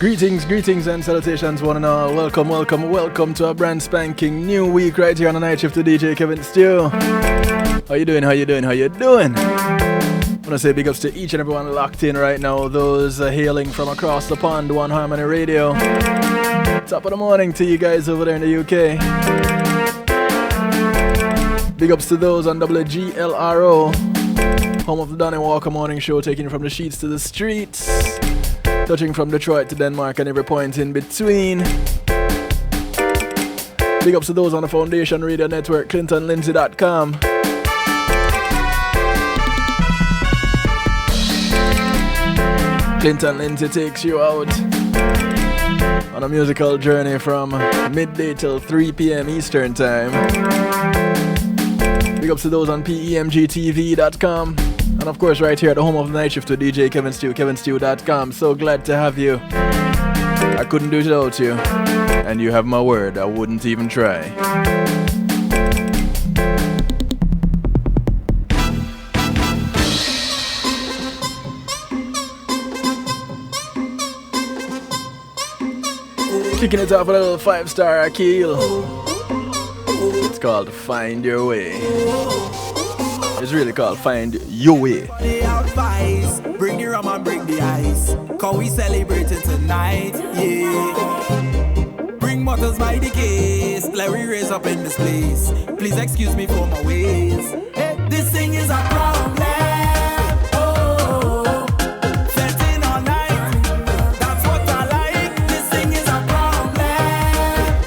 Greetings and salutations one and all. Welcome to a brand spanking new week right here on the night shift to DJ Kevin Stew. How you doing? I want to say big ups to each and everyone locked in right now. Those hailing from across the pond, One Harmony Radio. Top of the morning to you guys over there in the UK. Big ups to those on WGLRO, home of the Donny Walker Morning Show, taking you from the sheets to the streets. Touching from Detroit to Denmark and every point in between. Big ups to those on the Foundation Radio Network, ClintonLindsay.com. Clinton Lindsay takes you out on a musical journey from midday till 3 p.m. Eastern Time. Big ups to those on PEMGTV.com. And of course right here at the home of the night shift with DJ Kevin Stew, kevinstew.com. So glad to have you. I couldn't do it without you. And you have my word, I wouldn't even try. Kicking it off with a little 5-star Akil. It's called Find Your Way. It's really called Find Your Way. Bring your rum and bring the ice, cause we celebrating tonight, yeah. Bring bottles by the case, let we raise up in this place. Please excuse me for my ways. Hey, this thing is a problem. Oh, setting all night, that's what I like. This thing is a problem.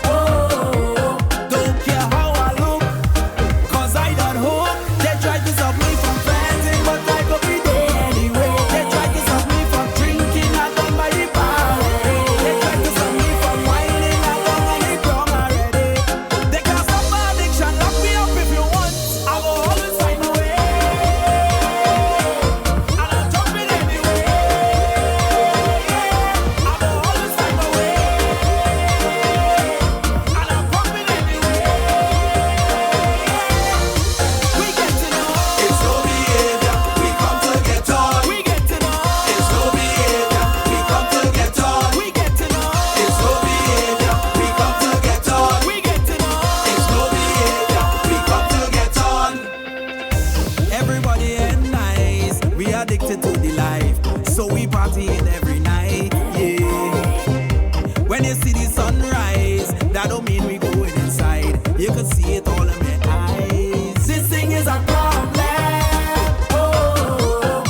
Oh, don't care how I look, cause I don't hook. They try to stop me from fancy, but I could be there anyway. They try to stop me from drinking, I done by the bar. They try to stop me from whining, I done on the ground already. They can't stop my addiction, lock me up if you want. I will always find a way, and I'll jump in anyway. I will always find a way, and I'll pump it anyway. We get to know it's no behavior, we come to get on. We get to know it's no behavior, we come to get on. We get to know it's no behavior, we come to get on. We get to know it's no behavior, we come to get on. Everybody ain't nice, we addicted to the life, so we partying every night, yeah. When you see the sunrise, that don't mean we going inside. You can see it all in my eyes. This thing is a problem. Oh,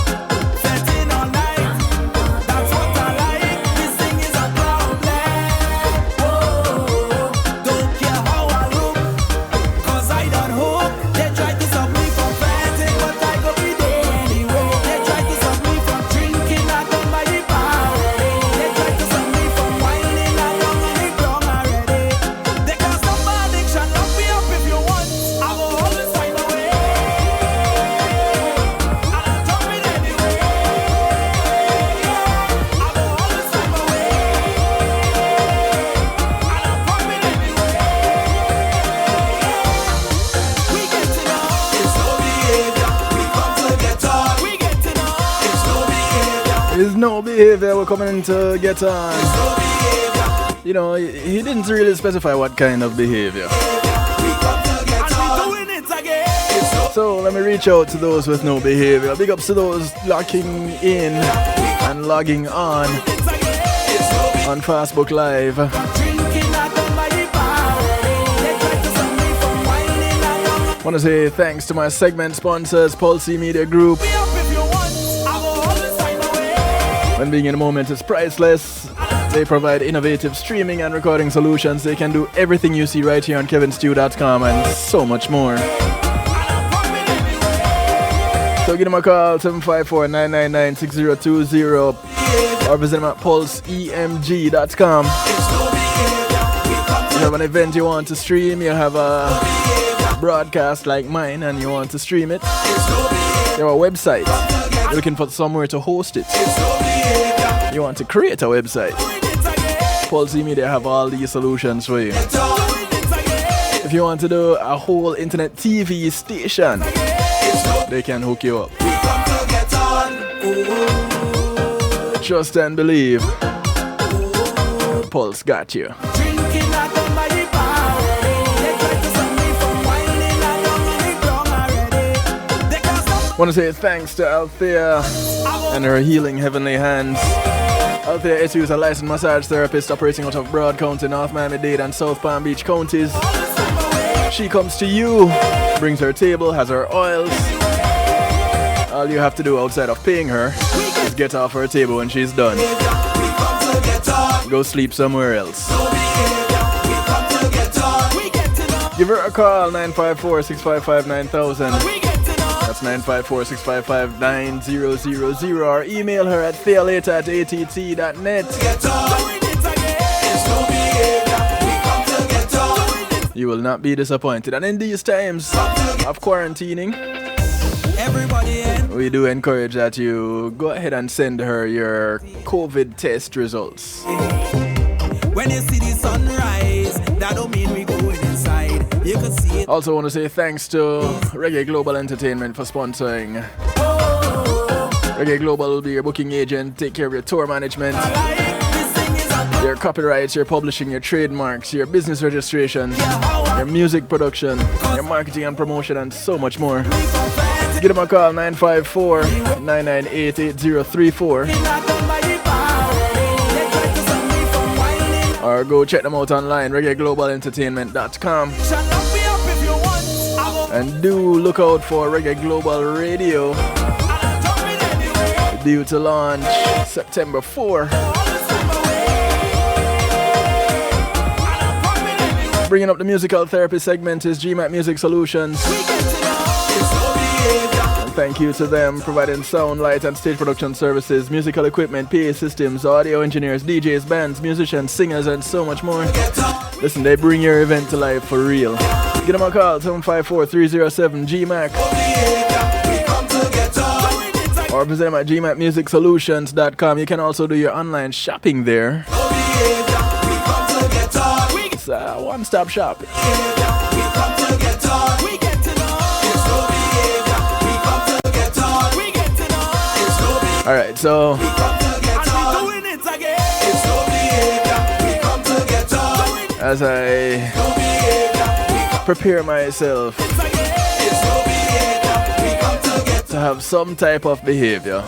setting all night, that's what I like. This thing is a problem. Oh, don't care how I look, cause I don't hook. They try to stop me from fanting, but I could be there anyway. They try to stop me from drinking, I done by the bar. They try to stop me from whining, I done on the ground already. They can't stop my addiction, lock me up if you want. I will always find a way, and I'll jump in anyway. I will always find a way, and I'll pump it anyway. We get to know it's no behavior, we come to get on. We get to know it's no behavior, There's no behavior we're coming to get on. no behavior, You know, he didn't really specify what kind of behavior. we come to get on. We doing it again. So let me reach out to those with no behavior. Big ups to those locking in and logging on It's again. on Facebook Live. Drinking, I done by the bar. They try to stop me from whining, I done. Want to say thanks to my segment sponsors, Pulsey Media Group. Me up if you want, I will always find a way. When being in the moment is priceless. They provide innovative streaming and recording solutions. They can do everything you see right here on kevinstew.com and so much more. So give them a call, 754-999-6020, or visit them at pulseemg.com. You have an event you want to stream, you have a broadcast like mine and you want to stream it, you have a website, you're looking for somewhere to host it, you want to create a website. Pulsey Media have all these solutions for you. If you want to do a whole internet TV station, they can hook you up. Trust and believe. Pulse got you. Drinking out of my power. They try to stop me from whining and I'm on the ground already. They can't stop. Want to say thanks to Althea and her healing heavenly hands. Althea SU is a licensed massage therapist operating out of Broad County, North Miami-Dade and South Palm Beach counties. She comes to you, brings her table, has her oils. All you have to do outside of paying her is get off her table when she's done. Go sleep somewhere else. Give her a call, 954-655-9000. That's 954-655-9000. Or email her at thealater@att.net. You will not be disappointed. And in these times of quarantining, we do encourage that you go ahead and send her your COVID test results. When you see the sunrise, that don't mean we going inside. You can see it. Also want to say thanks to Reggae Global Entertainment for sponsoring. Reggae Global will be your booking agent, take care of your tour management, your copyrights, your publishing, your trademarks, your business registration, your music production, your marketing and promotion, and so much more. Give them a call, 954-998-8034. Or go check them out online, reggaeglobalentertainment.com. And do look out for Reggae Global Radio, due to launch September 4. Bringing up the musical therapy segment is GMAT Music Solutions. And thank you to them, providing sound, light, and stage production services, musical equipment, PA systems, audio engineers, DJs, bands, musicians, singers, and so much more. Listen, they bring your event to life for real. Give them a call, 754-307-GMAC. Or visit them at gmatmusicsolutions.com. You can also do your online shopping there. It's a one-stop shop. Alright, so as I prepare myself to have some type of behavior,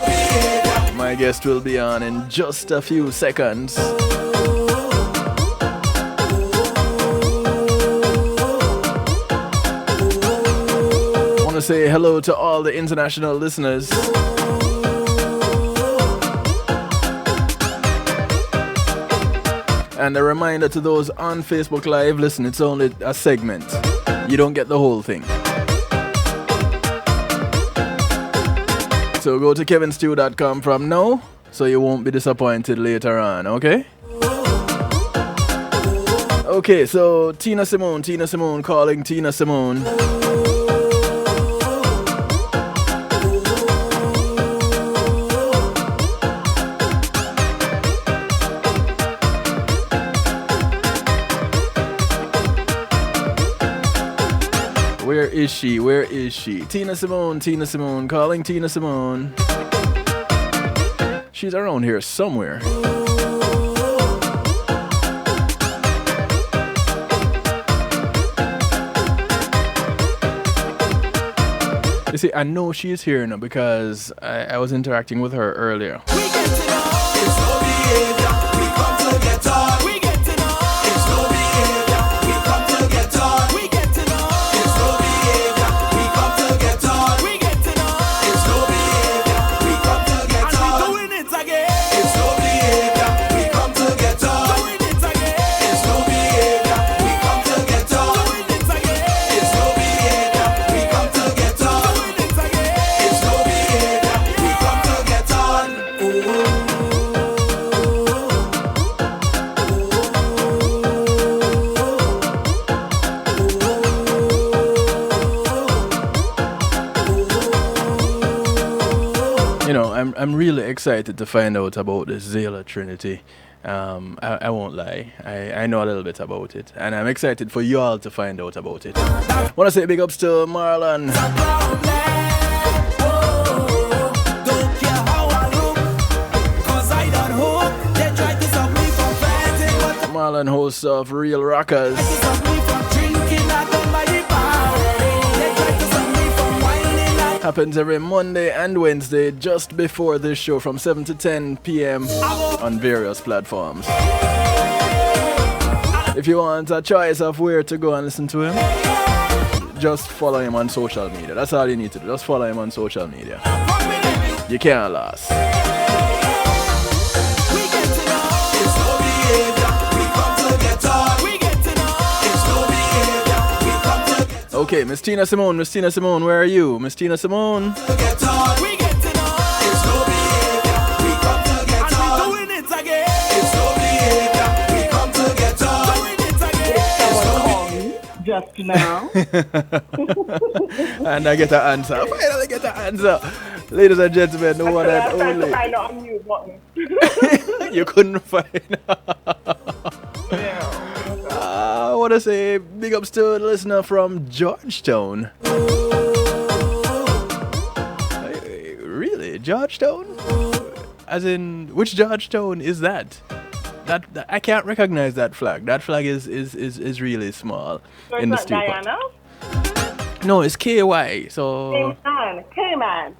my guest will be on in just a few seconds. I want to say hello to all the international listeners. And a reminder to those on Facebook Live, listen, it's only a segment. You don't get the whole thing. So go to kevinstew.com from now, so you won't be disappointed later on, okay? Okay, so Tina Simone, calling Tina Simone. Where is she? Where is she? Tina Simone, calling Tina Simone. She's around here somewhere. You see, I know she's here now because I was interacting with her earlier. I'm really excited to find out about this Xayla Trinity. I won't lie. I know a little bit about it. And I'm excited for you all to find out about it. I want to say big ups to Marlon. Don't care how I look, 'cause I don't hope. They try to stop me from fighting, but and host of Real Rockers. To stop me from drinking at the mighty bar. They try to stop me from whining at Happens every Monday and Wednesday just before this show from 7 to 10 p.m. on various platforms. If you want a choice of where to go and listen to him, just follow him on social media. That's all you need to do. Just follow him on social media. You can't lose. we get to know. It's no behavior. We come to get on. We get to know. It's no behavior. We come to get Okay, Miss Tina Simone, where are you? Miss Tina Simone? to get on. We get to know. It's no behavior. We come to get on. And we doing it again. It's no behavior. We come to get on. Doing it again. Just now. And I get an answer. Finally get an answer. Ladies and gentlemen, no one I and tried to only. find out a mute button. You couldn't find. Yeah. I want to say big ups to a listener from Georgetown. Really? Georgetown? As in, which Georgetown is that? That I can't recognize that flag. That flag is really small So in the it's not studio. Diana? No, it's KY. So K-Man.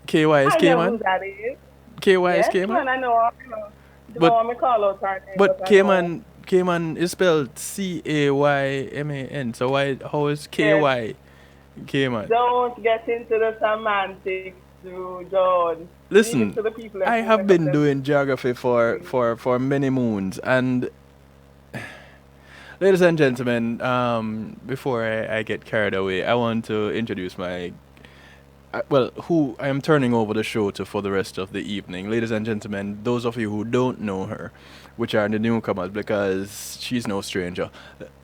KY is I know who K-Man. that is. KY is Yes, K-Man. man, I know. But- But, me call out her name, But I know. K-Man is spelled C-A-Y-M-A-N. So how is KY K-Man? Don't get into the semantics, dude. Don't. Listen, Leave it to the people that I who have been make doing geography for many moons, and ladies and gentlemen, before I get carried away, I want to introduce who I am turning over the show to for the rest of the evening. Ladies and gentlemen, those of you who don't know her, which are the newcomers, because she's no stranger,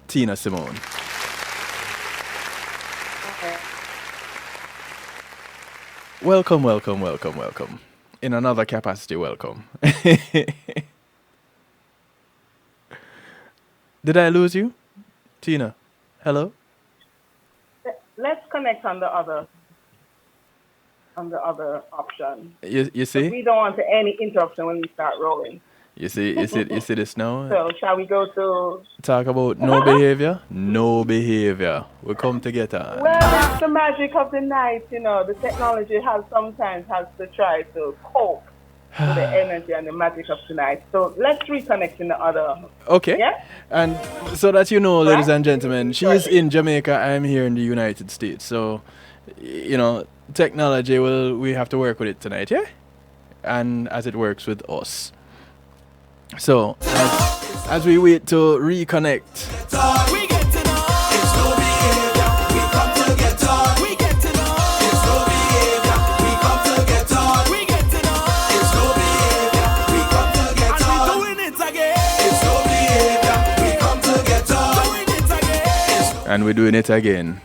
Tina Simone. Welcome. In another capacity, welcome. Did I lose you? Tina, hello? Let's connect on the other option. You see? We don't want any interruption when we start rolling. You see this now? So shall we go to? Talk about no behavior? No behavior. We come to get on. Well, it's the magic of the night, you know. The technology sometimes has to try to cope with the energy and the magic of tonight. So let's reconnect in the other. Okay. Yeah? And so that you know, ladies Right? and gentlemen, she's in Jamaica, I'm here in the United States. So, technology, we have to work with it tonight, yeah? And as it works with us. So, as we wait to reconnect, We get to know. It's no behavior. We come to get on. We get to know. It's no behavior. We come to get on. We get to know. It's no behavior. We come to get on. And we doing it again. It's no behavior. We come to get on. Doing it again. and we're doing it again.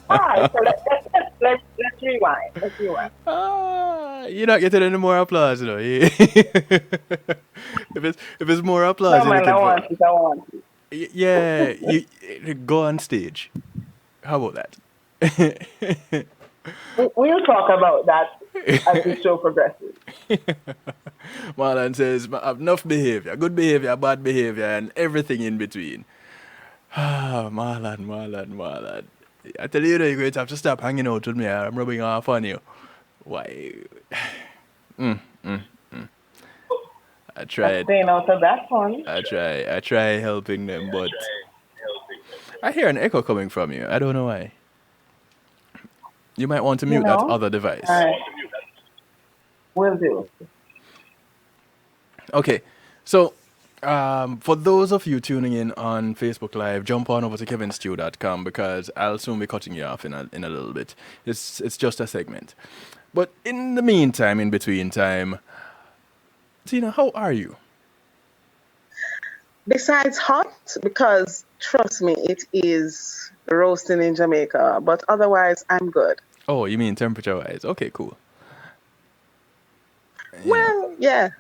All right, so let's rewind. Let's rewind. You're not getting any more applause, if it's more applause, No, you're man, I looking want it. I want it. yeah, you go on stage. How about that? We'll talk about that as the show progresses. Marlon says, have enough behavior, good behavior, bad behavior, and everything in between. Marlon. I tell you, you're going to have to stop hanging out with me. I'm rubbing off on you. Why? I tried. Staying out of that one. I try helping them, but I hear an echo coming from you. I don't know why. You might want to mute that other device. All right. Will do. Okay, so for those of you tuning in on Facebook Live, jump on over to kevinstew.com because I'll soon be cutting you off in a little bit. It's just a segment. But in the meantime, in between time, Tina, how are you? Besides hot, because trust me, it is roasting in Jamaica, but otherwise I'm good. Oh, you mean temperature-wise? Okay, cool. Well, yeah.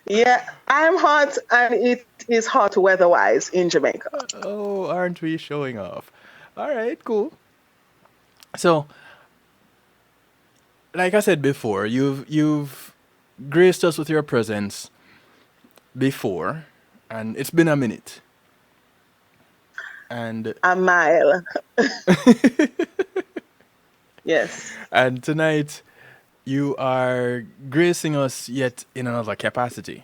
Yeah, I'm hot and it is hot weather-wise in Jamaica. Oh, aren't we showing off? All right, cool. So, like I said before, you've graced us with your presence before, and it's been a minute. And A mile. Yes. and tonight you are gracing us yet in another capacity.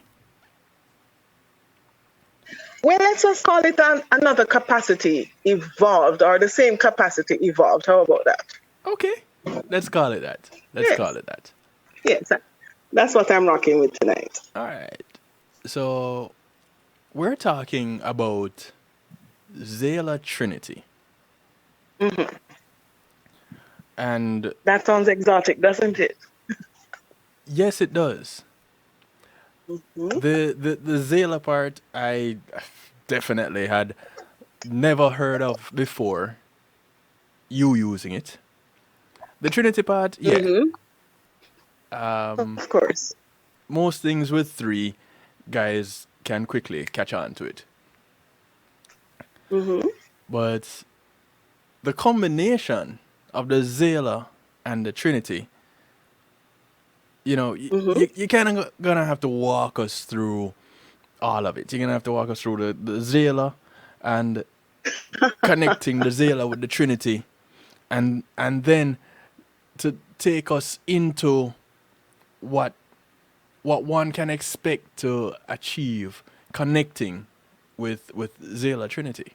Well, let's just call it another capacity evolved, or the same capacity evolved. How about that? Okay, let's call it that. Let's call Yes. it that. Yes. That's what I'm rocking with tonight. All right. So we're talking about Xayla Trinity, and That sounds exotic, doesn't it? yes, it does. Hmm. The Xayla part I definitely had never heard of before you using it. The Trinity part, yeah. Hmm. Um, Of course. most things with three guys can quickly catch on to it, Hmm. but the combination of the Xayla and the Trinity, Hmm. you kind of gonna have to walk us through all of it. You're gonna have to walk us through the Xayla and connecting the Xayla with the Trinity, and then to take us into what one can expect to achieve connecting with Xayla Trinity.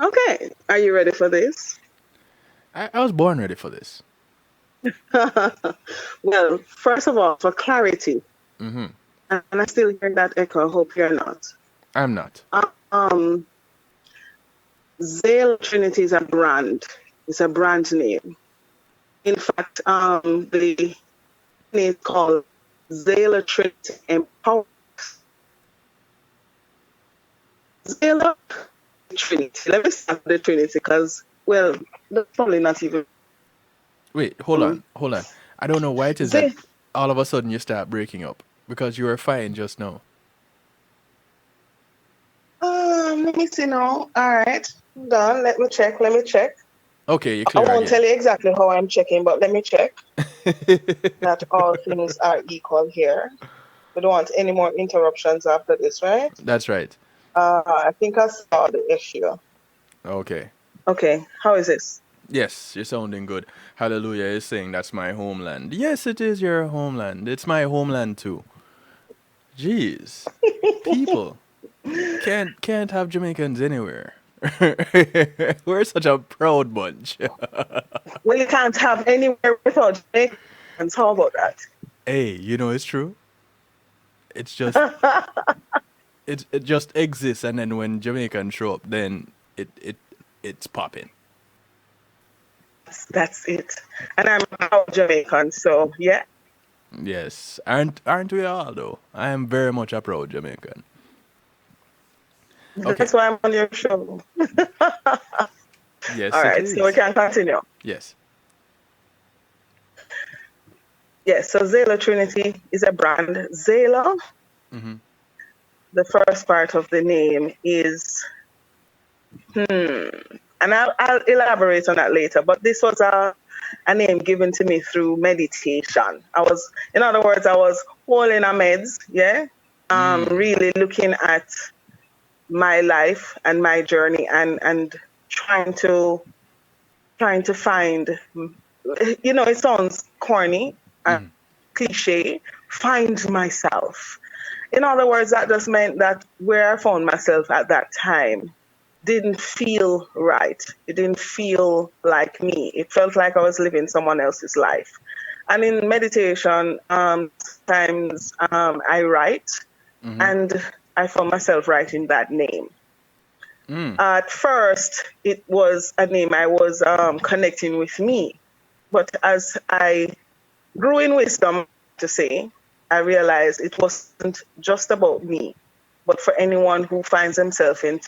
Okay. Are you ready for this? I was born ready for this. Well, first of all, for clarity, Hmm. and I still hear that echo. I hope you're not. I'm not. Um, Xayla Trinity is a brand. It's a brand name. In fact, the name is called Xayla Trinity Empower. Xayla Trinity. Let me start with the Trinity because, well, that's probably not even. Wait, hold on. I don't know why it is that Zay, all of a sudden you start breaking up because you were fine just now. let me see now. All right. Hold on. Let me check. Let me check. Okay, you're I clear won't again. tell you exactly how I'm checking, but let me check that all things are equal here. We don't want any more interruptions after this, right? That's right. I think I saw the issue. Okay. Okay. How is this? Yes, you're sounding good. Hallelujah is saying that's my homeland. Yes, it is your homeland. It's my homeland too. Jeez. People can't have Jamaicans anywhere. We're such a proud bunch. Well, you can't have anywhere without Jamaicans. How about Hey, it's true. It's just that? it just exists, and then when Jamaicans show up, then it's popping. That's it. And I'm a proud Jamaican, so yeah, Yes, aren't we all though? I am very much a proud Jamaican. Okay. that's why I'm on your show. All Yes, it right, so we is. can continue. Yes. Yes, so Xayla Trinity is a brand. Xayla, Mm-hmm. the first part of the name is, and I'll elaborate on that later, but this was a name given to me through meditation. In other words, I was holding a meds, yeah, really looking at my life and my journey and trying to find, it sounds corny and cliche, find myself. In other words, that just meant that where I found myself at that time didn't feel right. It didn't feel like me. It felt like I was living someone else's life. And in meditation, sometimes I write, and I found myself writing that name. At first, it was a name I was connecting with me. But as I grew in wisdom, to say, I realized it wasn't just about me, but for anyone who finds himself in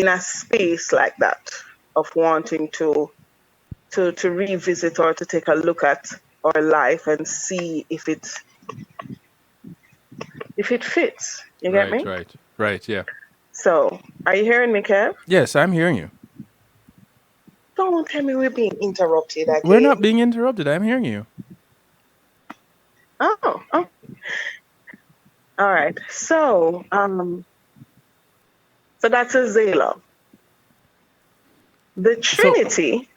a space like that of wanting to revisit or to take a look at our life and see if it fits. You get Right, me? right, right. Yeah. So, are you hearing me, Kev? Yes, I'm hearing you. Don't tell me we're being interrupted We're not again. being interrupted. I'm hearing you. Oh, all right. So that's a Xayla. The So, Trinity.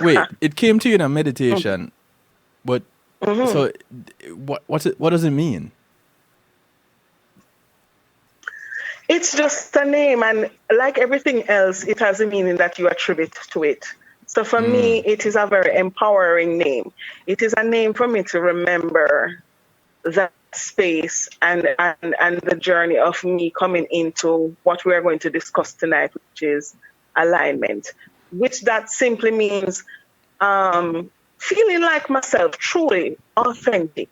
wait. It came to you in a meditation, but Mhm. so what does it mean? It's just a name, and like everything else, it has a meaning that you attribute to it. So for me, it is a very empowering name. It is a name for me to remember that space and the journey of me coming into what we are going to discuss tonight, which is alignment, which that simply means feeling like myself, truly authentic,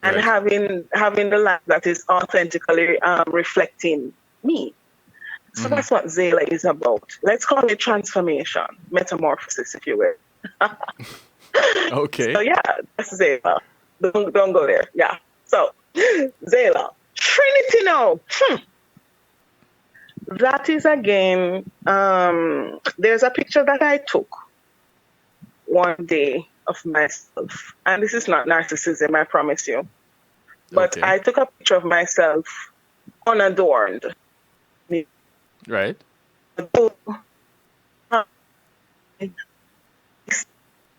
and Right. having the life that is authentically reflecting me. So that's what Xayla is about. Let's call it transformation, metamorphosis, if you will. So Okay. yeah, that's Xayla. Don't go there. Yeah. So Xayla, Trinity now. That is again. There's a picture that I took one day of myself, and this is not narcissism, I promise you. But Okay. I took a picture of myself unadorned. Right.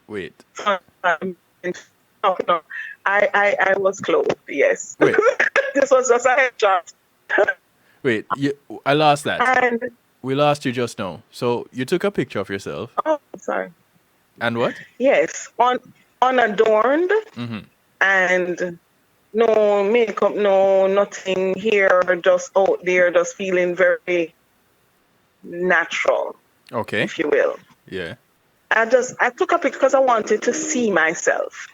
Wait. I was clothed, yes. Wait. This was just a headshot. Wait. I lost that. And We lost you just now. So you took a picture of yourself, oh, sorry. and what? Yes, unadorned and no makeup, no nothing here, just out there, just feeling very natural, Okay. if you will. Yeah. I took a picture because I wanted to see myself.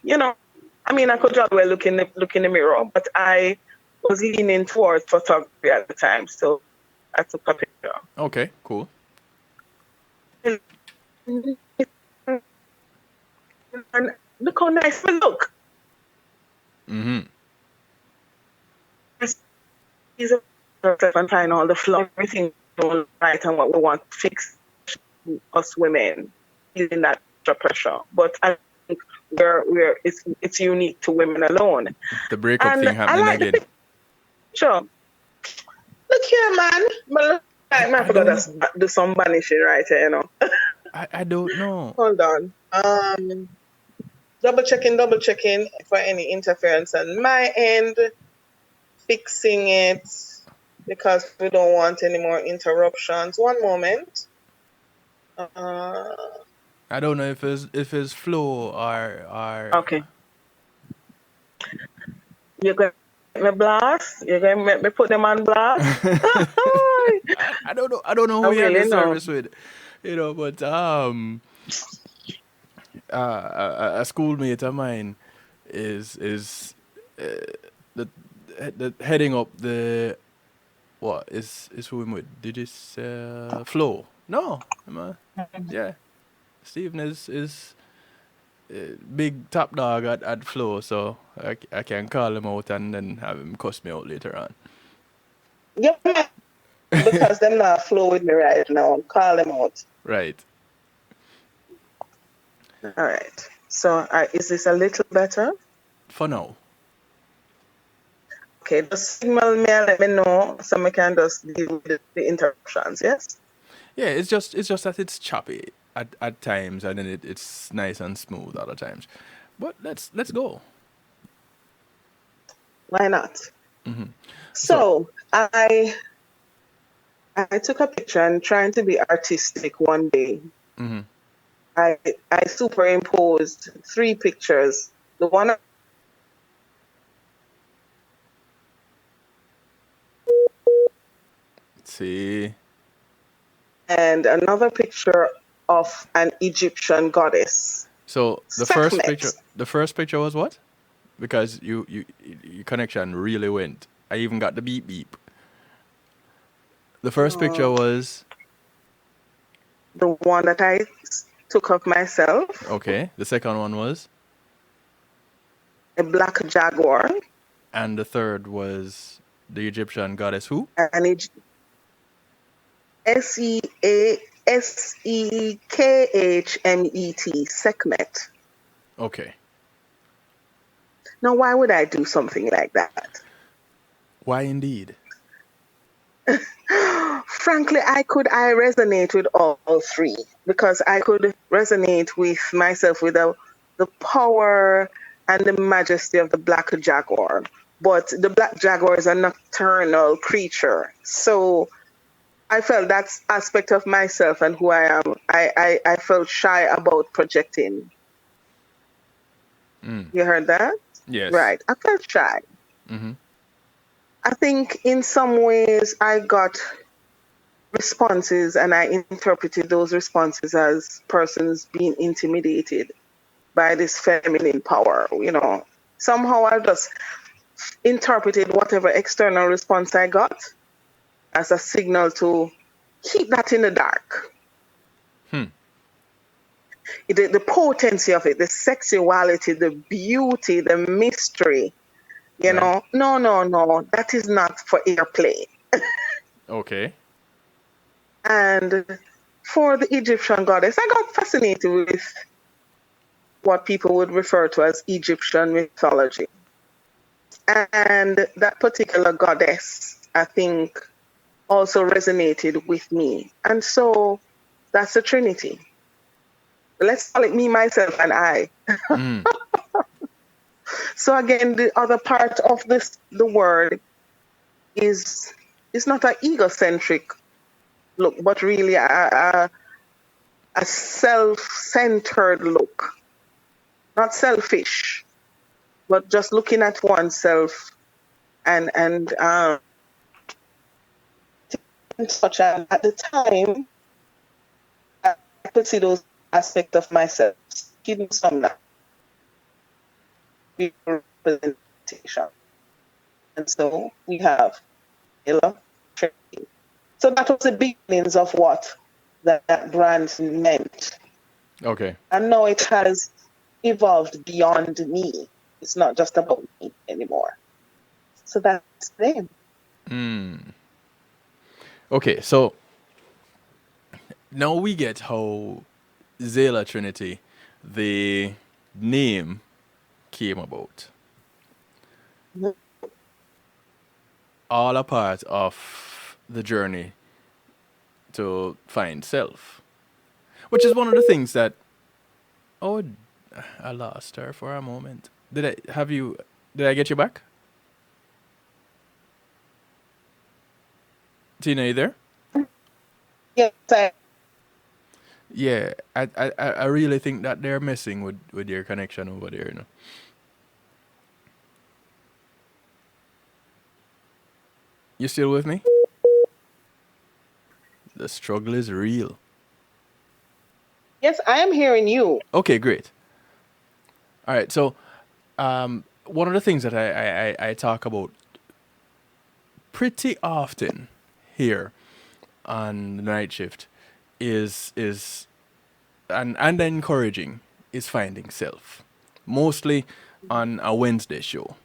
I mean, I could just well look in the mirror, but I was leaning towards photography at the time, so I took a picture. Okay. Cool. And look how nice we look. He's and find all the flaws, everything right, and what we want to fix us women feeling that extra pressure. But I think it's unique to women alone. The breakup And thing I happening like the again. picture. Look here, man. But I I forgot don't know. to do some banishing right here. I don't know. Hold on. Double checking for any interference on my end. Fixing it because we don't want any more interruptions. One moment. I don't know if it's flow or Okay. You're going to make me blast? You're going to make me put them on blast? I don't know. I don't know I who you're in the really know. service with, but a schoolmate of mine is the heading up the what is who I'm with? Did this Flo? No, yeah. Stephen is big top dog at Flo, so I can call him out and then have him cuss me out later on. Yeah, because them not flow with me right now. Call them out. Right. All right. So is this a little better? For now. Okay, just signal me and let me know so I can just deal with the interruptions, yes? Yeah, it's just that it's choppy at times and then it's nice and smooth other times. But let's go. Why not? So So I took a picture and trying to be artistic one day. I superimposed 3 pictures. The one let's see. and another picture of an Egyptian goddess. So Sekhmet. the first picture was what? Because your connection really went. I even got the beep beep. The first picture was The one that I took of myself, okay. The second one was, a black jaguar, and the third was the Egyptian goddess who? and Seamet. Sekhmet, Sekhmet. Okay. Now, why would I do something like that? Why indeed? Frankly, I resonate with all three because I could resonate with myself with the power and the majesty of the black jaguar. But the black jaguar is a nocturnal creature. So I felt that aspect of myself and who I am, I felt shy about projecting. You heard that? Yes. Right. I felt shy. Mm-hmm. I think in some ways I got responses and I interpreted those responses as persons being intimidated by this feminine power. Somehow I just interpreted whatever external response I got as a signal to keep that in the dark. Hmm. The potency of it, the sexuality, the beauty, the mystery, Right. no, that is not for airplay. Okay. And for the Egyptian goddess, I got fascinated with what people would refer to as Egyptian mythology. And that particular goddess, I think, also resonated with me. And so that's the Trinity. Let's call it me, myself, and I. Mm. So again, the other part of the word is not an egocentric look, but really a self-centered look. Not selfish, but just looking at oneself and such. And at the time, I could see those aspects of myself, giving some that representation. And so we have Xayla Trinity. So that was the beginnings of what that brand meant. Okay. And now it has evolved beyond me. It's not just about me anymore. So that's them. Okay. So now we get how Xayla Trinity, the name, came about. All a part of the journey to find self, which is one of the things that. Oh, I lost her for a moment. Did I have you? Did I get you back? Tina, you there? Yes, Yeah, I really think that they're messing with your connection over there. You still with me? The struggle is real. yes, I am hearing you. Okay, great. All right, so one of the things that I talk about pretty often here on the night shift is and encouraging is finding self. Mostly on a Wednesday show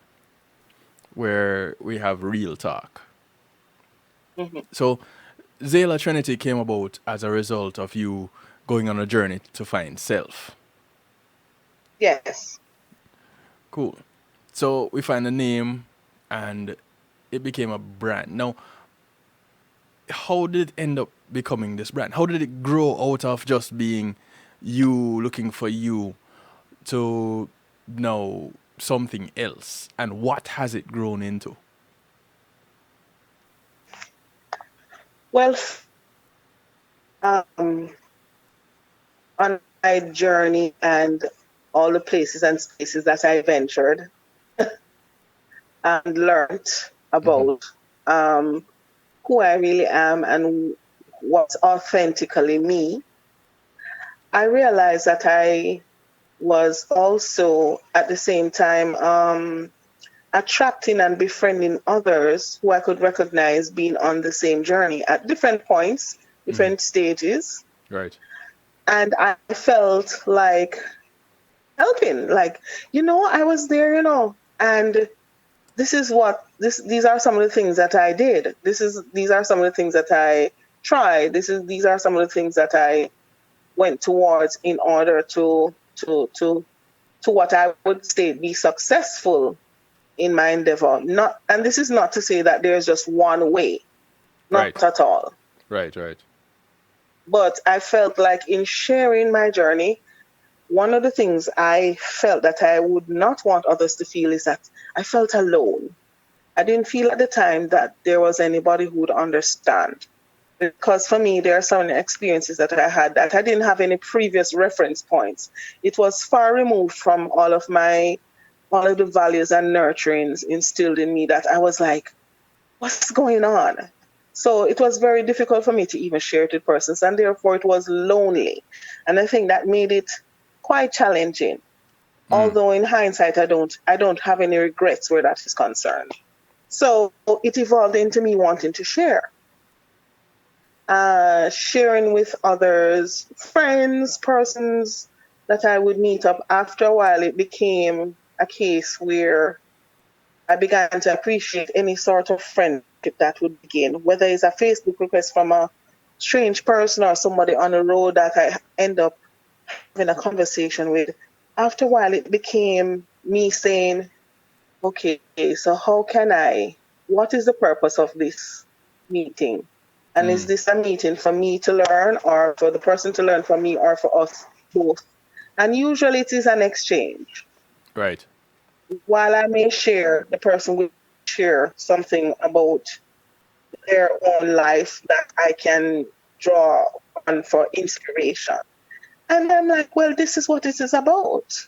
where we have real talk. Mhm. So Xayla Trinity came about as a result of you going on a journey to find self. Yes. Cool. So we find a name and it became a brand. Now, how did it end up becoming this brand? How did it grow out of just being you looking for you to now something else? And what has it grown into? Well, um, on my journey and all the places and spaces that I ventured and learned about who I really am and what's authentically me, I realized that I was also at the same time attracting and befriending others who I could recognize being on the same journey at different points, different stages. Right. And I felt like helping, like, I was there, and this is these are some of the things that I did. These are some of the things that I try. These are some of the things that I went towards in order to what I would say be successful in my endeavor. Not, and this is not to say that there's just one way, not Right. at all. Right. Right. But I felt like in sharing my journey, one of the things I felt that I would not want others to feel is that I felt alone. I didn't feel at the time that there was anybody who would understand. Because for me, there are some experiences that I had that I didn't have any previous reference points. It was far removed from all of the values and nurturings instilled in me that I was like, what's going on? So it was very difficult for me to even share it with persons, and therefore it was lonely. And I think that made it quite challenging. Although in hindsight, I don't have any regrets where that is concerned. So it evolved into me wanting to share. Sharing with others, friends, persons that I would meet up. After a while, it became a case where I began to appreciate any sort of friendship that would begin, whether it's a Facebook request from a strange person or somebody on the road that I end up having a conversation with. After a while, it became me saying, okay, so what is the purpose of this meeting? And is this a meeting for me to learn or for the person to learn from me or for us both? And usually it is an exchange. Right. While I may share, the person will share something about their own life that I can draw on for inspiration. And I'm like, well, this is what it is about.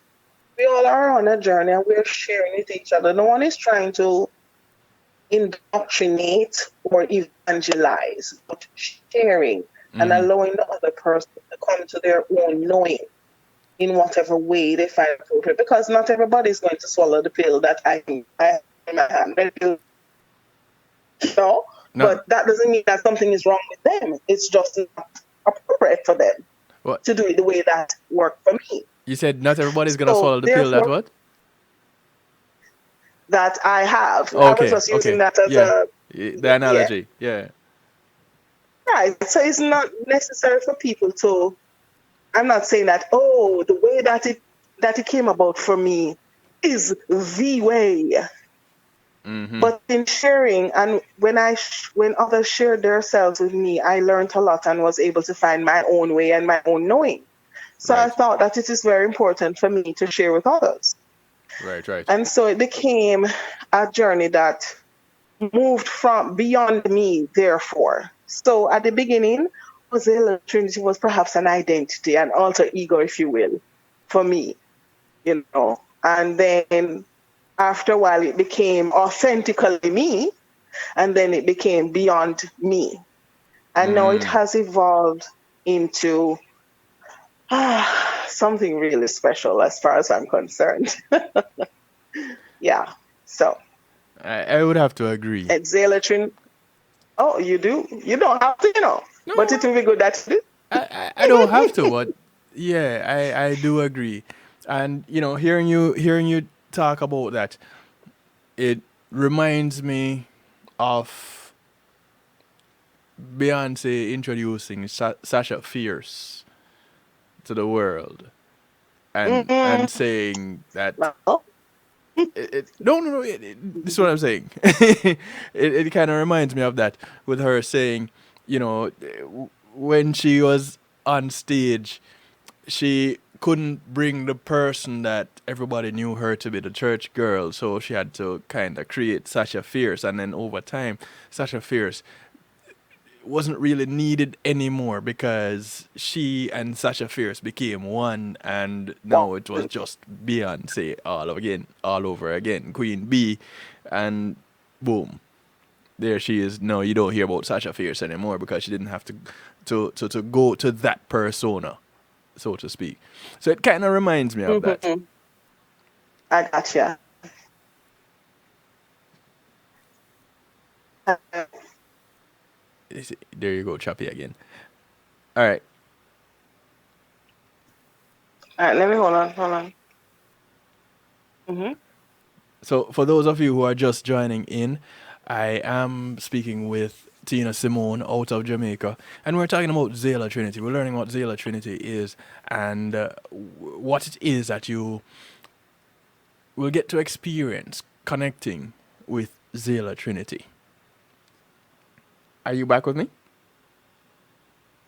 We all are on a journey and we're sharing with each other. No one is trying to indoctrinate or evangelize, but sharing and allowing the other person to come to their own knowing in whatever way they find appropriate. Because not everybody is going to swallow the pill that I have in my hand. You know? No. But that doesn't mean that something is wrong with them. It's just not appropriate for them What? to do it the way that worked for me. You said not everybody's gonna So, swallow the pill. That therefore, what? that I have. Oh, I was okay. just using Okay. that as Yeah. a The yeah. analogy. Yeah. Right. So it's not necessary for people to. I'm not saying that. Oh, the way that it came about for me is the way. But in sharing, and when others shared themselves with me, I learned a lot and was able to find my own way and my own knowing. So I Right. thought that it is very important for me to share with others. Right. Right. And so it became a journey that moved from beyond me, therefore. So at the beginning, Xayla Trinity was perhaps an identity, an alter ego, if you will, for me, you know. And then after a while, it became authentically me, and then it became beyond me. And now it has evolved into something really special as far as I'm concerned. Yeah. So, I would have to agree. Xayla Trinity. Oh, you do? You don't have to, No, but it will be good that you do. I don't have to, but yeah, I do agree. And hearing you talk about that, it reminds me of Beyonce introducing Sasha Fierce to the world, and saying that No. no, this is what I'm saying. It kind of reminds me of that, with her saying, when she was on stage, she couldn't bring the person that everybody knew her to be, the church girl, so she had to kind of create Sasha Fierce, and then over time, Sasha Fierce wasn't really needed anymore because she and Sasha Fierce became one, and now it was just Beyonce all over again, Queen B, and boom, there she is. No, you don't hear about Sasha Fierce anymore because she didn't have to go to that persona, so to speak. So it kind of reminds me of that. I gotcha. There you go, Choppy again. All right. All right, let me hold on. So, for those of you who are just joining in, I am speaking with Tina Simone out of Jamaica, and we're talking about Xayla Trinity. We're learning what Xayla Trinity is and what it is that you will get to experience connecting with Xayla Trinity. Are you back with me?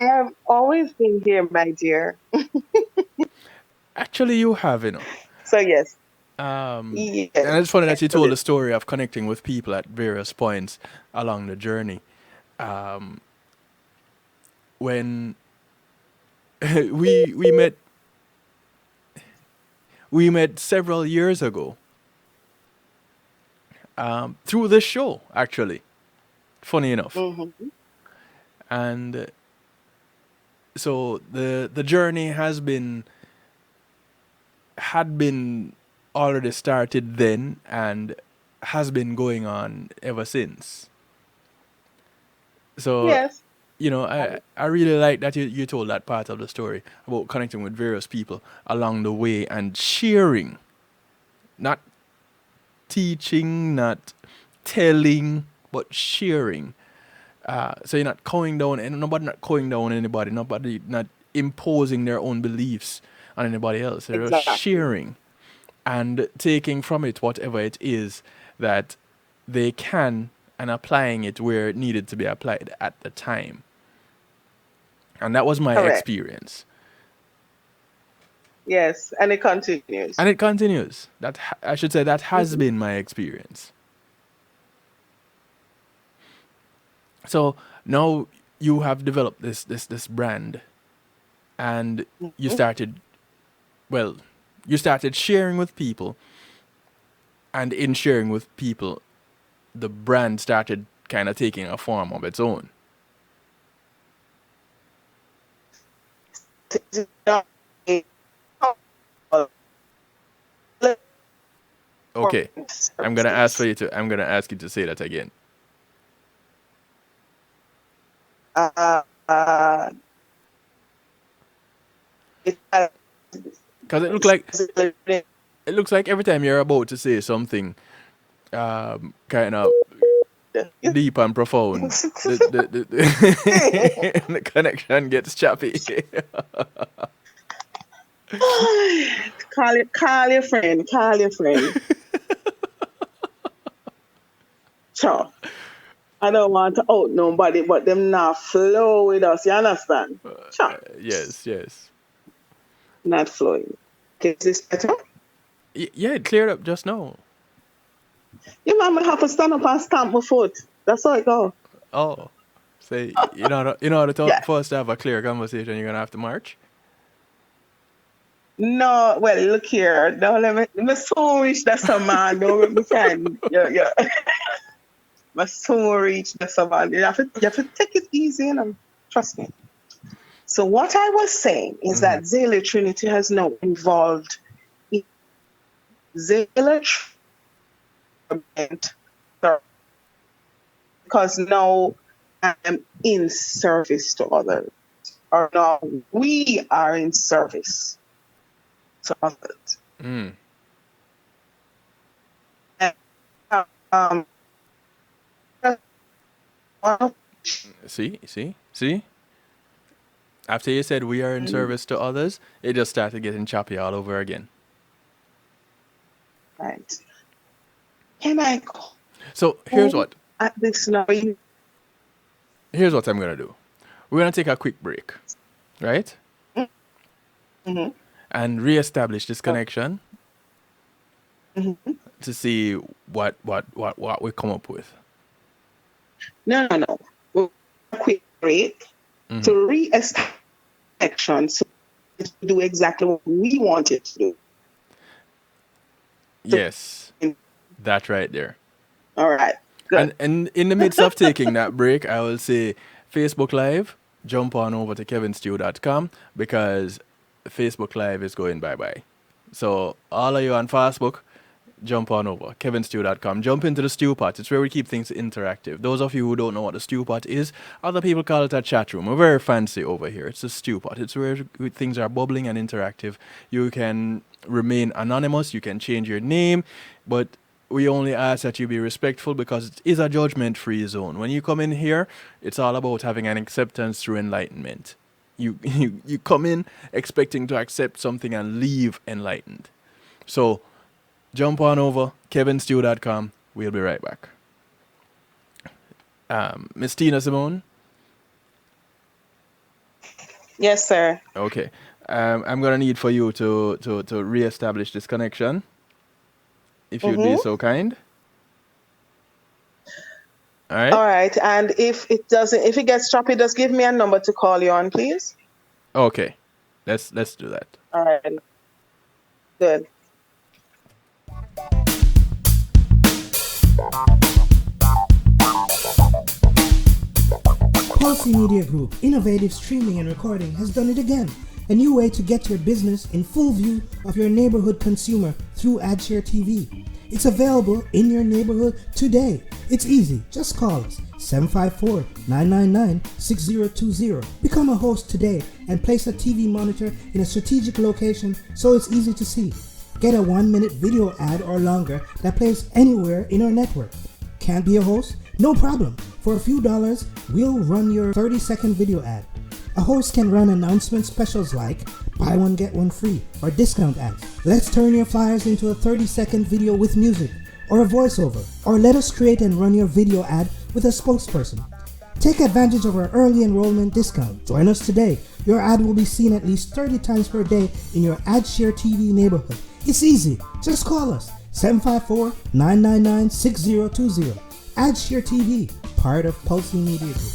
I've always been here, my dear. Actually, you have, you know. So yes, And it's yes, funny that you told the excellent. story of connecting with people at various points along the journey. Um, when we met several years ago through this show, actually. Funny enough, Hmm. and so the journey had been already started then and has been going on ever since. So Yes. you know, I really like that you told that part of the story about connecting with various people along the way and sharing, not teaching, not telling, but sharing. So you're not going down, and nobody not going down on anybody, nobody not imposing their own beliefs on anybody else. They're just Exactly. sharing and taking from it whatever it is that they can and applying it where it needed to be applied at the time. And that was my Correct. experience. Yes, and it continues. And it continues. I should say that has Hmm. been my experience. So now you have developed this brand, and you Hmm. started well, you started sharing with people, and in sharing with people, the brand started kind of taking a form of its own. Okay, I'm gonna ask you to say that again, Uh, uh, it has because it looks like every time you're about to say something, kind of deep and profound, the connection gets choppy. call your friend, call your friend. Sure. I don't want to out nobody, but them not flow with us. You understand? Sure. Yes, yes. Not flowing. Is this better? Yeah, it cleared up just now. You might have to stand up and stamp my foot. That's how it go. Oh, say you know how to Yeah. for us to have a clear conversation, you're gonna have to march. No, well, look here. No, let me so reach that some man. Don't make me friend. Yeah, yeah. My so reach that some man. You have to take it easy, you know. Trust me. So what I was saying is Hmm. that Xayla Trinity has now involved in Xayla Trinity because now I'm in service to others, or now we are in service to others. Mm. And, um, well, See. After you said we are in service to others, it just started getting choppy all over again. right. Can I So go at this now? here's what I'm gonna do. We're gonna take a quick break, right? Mm-hmm. And reestablish this connection Mm-hmm. to see what we come up with. No, no, no. We'll take a quick break Hmm. to re-establish connection so to do exactly what we wanted to do. So, Yes, that right there. all right. Good. And in the midst of taking that break, I will say Facebook Live, jump on over to kevinstew.com because Facebook Live is going bye bye. So, all of you on Facebook, jump on over, kevinstew.com. Jump into the stew pot. It's where we keep things interactive. Those of you who don't know what the stew pot is, other people call it a chat room. We're very fancy over here. It's a stew pot. It's where things are bubbling and interactive. You can remain anonymous. You can change your name, but we only ask that you be respectful because it is a judgment-free zone. When you come in here, it's all about having an acceptance through enlightenment. You come in expecting to accept something and leave enlightened. So jump on over kevinstew.com. We'll be right back. Miss Tina Simone. Yes, sir. Okay. I'm gonna need for you to reestablish this connection, if you'd be Mm-hmm. so kind. All All right. right. And if it gets choppy, just give me a number to call you on, please. Okay. Let's do that. All right. Good. Policy Media Group, innovative streaming and recording, has done it again. A new way to get your business in full view of your neighborhood consumer through AdShare TV. It's available in your neighborhood today. It's easy. Just call us 754-999-6020. Become a host today and place a TV monitor in a strategic location so it's easy to see. Get a 1-minute video ad or longer that plays anywhere in our network. Can't be a host? No problem. For a few dollars, we'll run your 30-second video ad. A host can run announcement specials like buy one get one free or discount ads. Let's turn your flyers into a 30-second video with music or a voiceover, or let us create and run your video ad with a spokesperson. Take advantage of our early enrollment discount. Join us today. Your ad will be seen at least 30 times per day in your AdShare TV neighborhood. It's easy. Just call us 754-999-6020. AdShare TV, part of Pulse Media Group.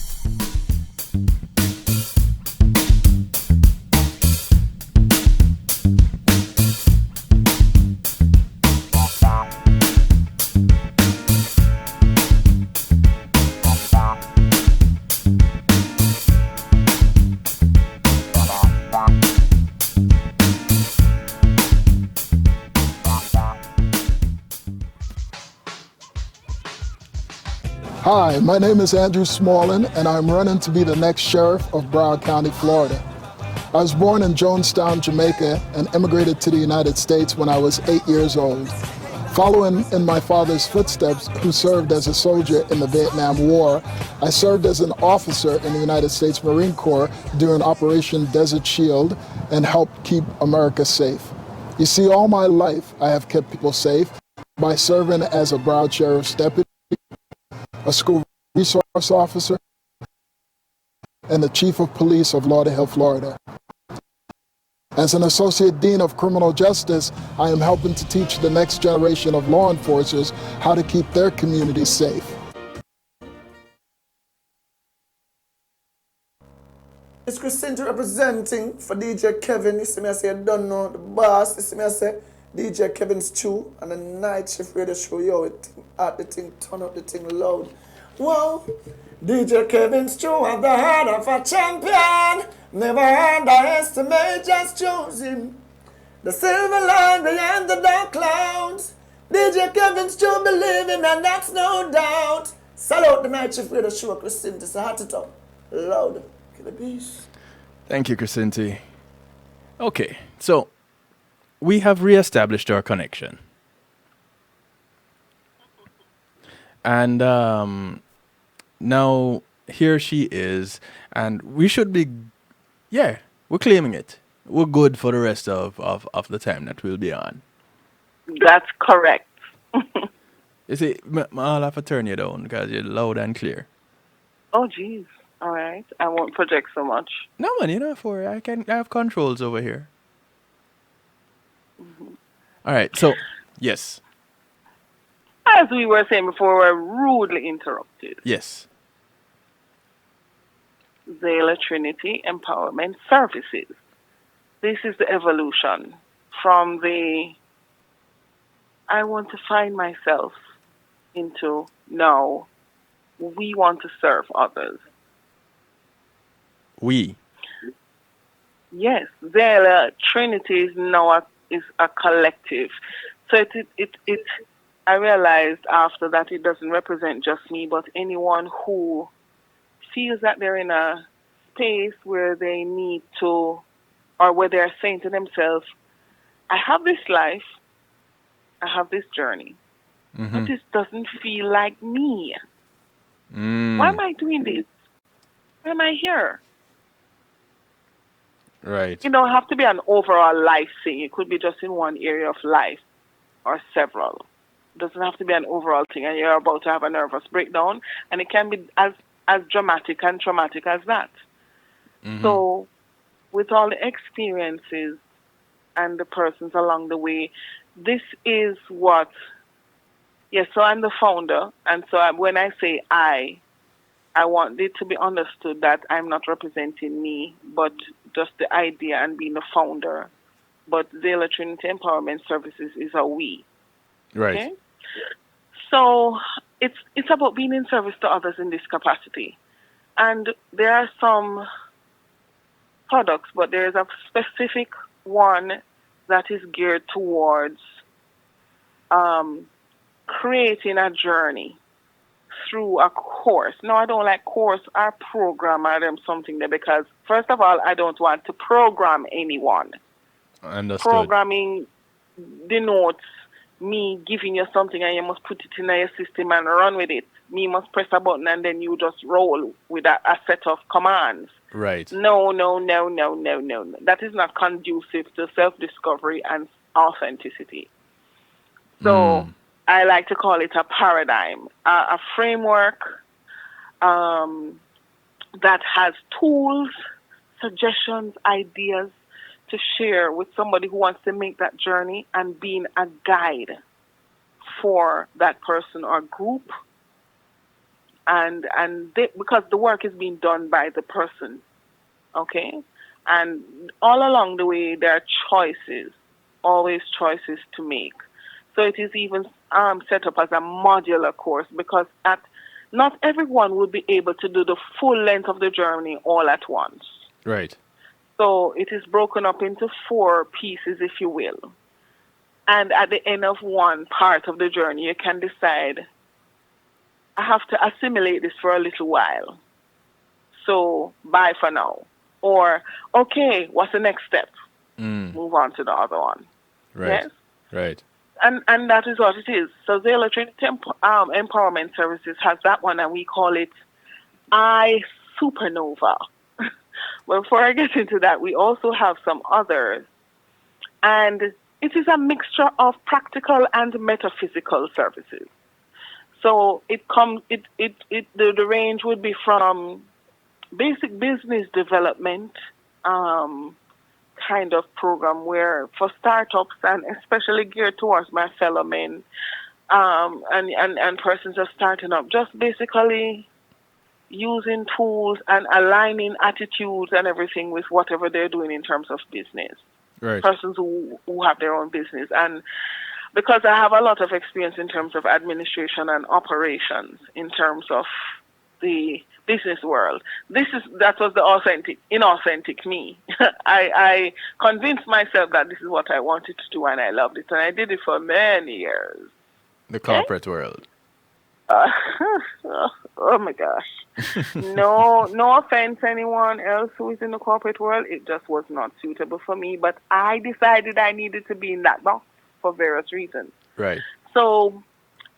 Hi, my name is Andrew Smallin, and I'm running to be the next sheriff of Broward County, Florida. I was born in Jonestown, Jamaica, and immigrated to the United States when I was 8 years old. Following in my father's footsteps, who served as a soldier in the Vietnam War, I served as an officer in the United States Marine Corps during Operation Desert Shield and helped keep America safe. You see, all my life I have kept people safe by serving as a Broward Sheriff's deputy, a school resource officer, and the chief of police of Lauderhill, Florida. As an associate dean of criminal justice, I am helping to teach the next generation of law enforcers how to keep their communities safe. It's Christine representing for DJ Kevin. You see me, I say, I don't know the boss. You see me, I say, DJ Kevin Stew and the night shift radio show. Yo, it at the thing, turn up the thing loud. Whoa, DJ Kevin Stew at the heart of a champion. Never underestimate, just choose him. The silver line behind the dark clouds. DJ Kevin Stew believe him, and that's no doubt. Salute the night shift radio show, Christine. It's a hot it up. Loud. Kill the beast. Thank you, Crescenti. Okay, so we have reestablished our connection. And now here she is, and we should be, yeah, we're claiming it. We're good for the rest of the time that we'll be on. That's correct. You see, I'll have to turn you down because you're loud and clear. Oh, geez. All right. I won't project so much. No, man, you know, I have controls over here. Mm-hmm. All right, so, yes. As we were saying before, we're rudely interrupted. Yes. Xayla Trinity Empowerment Services. This is the evolution from the I want to find myself into now we want to serve others. We. Yes, Xayla Trinity is now is a collective. So it I realized after that it doesn't represent just me, but anyone who feels that they're in a space where they need to, or where they're saying to themselves, I have this life, I have this journey, but this doesn't feel like me. Why am I doing this? Why am I here? Right. It don't have to be an overall life thing. It could be just in one area of life or several. It doesn't have to be an overall thing, and you're about to have a nervous breakdown, and it can be as dramatic and traumatic as that. So, with all the experiences and the persons along the way, this is what. Yes, so I'm the founder, and so when I say I want it to be understood that I'm not representing me, but just the idea and being the founder. But Xayla Trinity Empowerment Services is a we. Right. Okay? So it's about being in service to others in this capacity. And there are some products, but there is a specific one that is geared towards creating a journey through a course. No, I don't like course or program or them something there because, first of all, I don't want to program anyone. Understood. Programming denotes me giving you something and you must put it in your system and run with it. Me must press a button and then you just roll with a set of commands. Right. No. That is not conducive to self-discovery and authenticity. So I like to call it a paradigm, a framework that has tools, suggestions, ideas to share with somebody who wants to make that journey and being a guide for that person or group. Because the work is being done by the person, okay? And all along the way, there are choices, always choices to make. So it is even set up as a modular course because not everyone will be able to do the full length of the journey all at once. Right. So it is broken up into 4 pieces, if you will. And at the end of one part of the journey, you can decide, I have to assimilate this for a little while. So bye for now. Or, okay, what's the next step? Move on to the other one. Right. Yes? Right. And that is what it is. So Xayla Trinity Empowerment Services has that one, and we call it I Supernova. But before I get into that, we also have some others. And it is a mixture of practical and metaphysical services. So the range would be from basic business development kind of program where for startups and especially geared towards my fellow men and persons just starting up, just basically using tools and aligning attitudes and everything with whatever they're doing in terms of business. Right. Persons who have their own business. And because I have a lot of experience in terms of administration and operations in terms of the business world, that was the inauthentic me. I convinced myself that this is what I wanted to do and I loved it, and I did it for many years. The corporate world. Oh my gosh. No offense to anyone else who is in the corporate world. It just was not suitable for me. But I decided I needed to be in that box for various reasons. Right. So,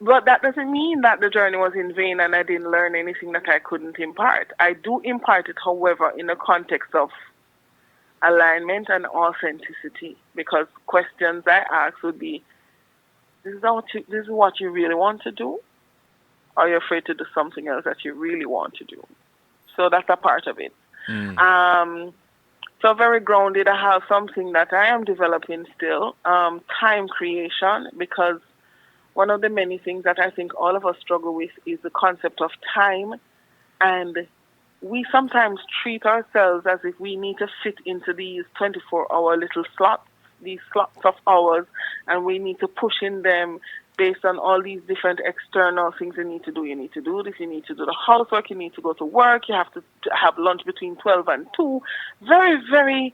but that doesn't mean that the journey was in vain and I didn't learn anything that I couldn't impart. I do impart it, however, in the context of alignment and authenticity. Because questions I ask would be, this is what you really want to do? Or you're afraid to do something else that you really want to do? So that's a part of it. So very grounded. I have something that I am developing still, time creation, because one of the many things that I think all of us struggle with is the concept of time. And we sometimes treat ourselves as if we need to fit into these 24-hour little slots, these slots of hours, and we need to push in them based on all these different external things you need to do. You need to do this, you need to do the housework, you need to go to work, you have to have lunch between 12 and 2. Very, very,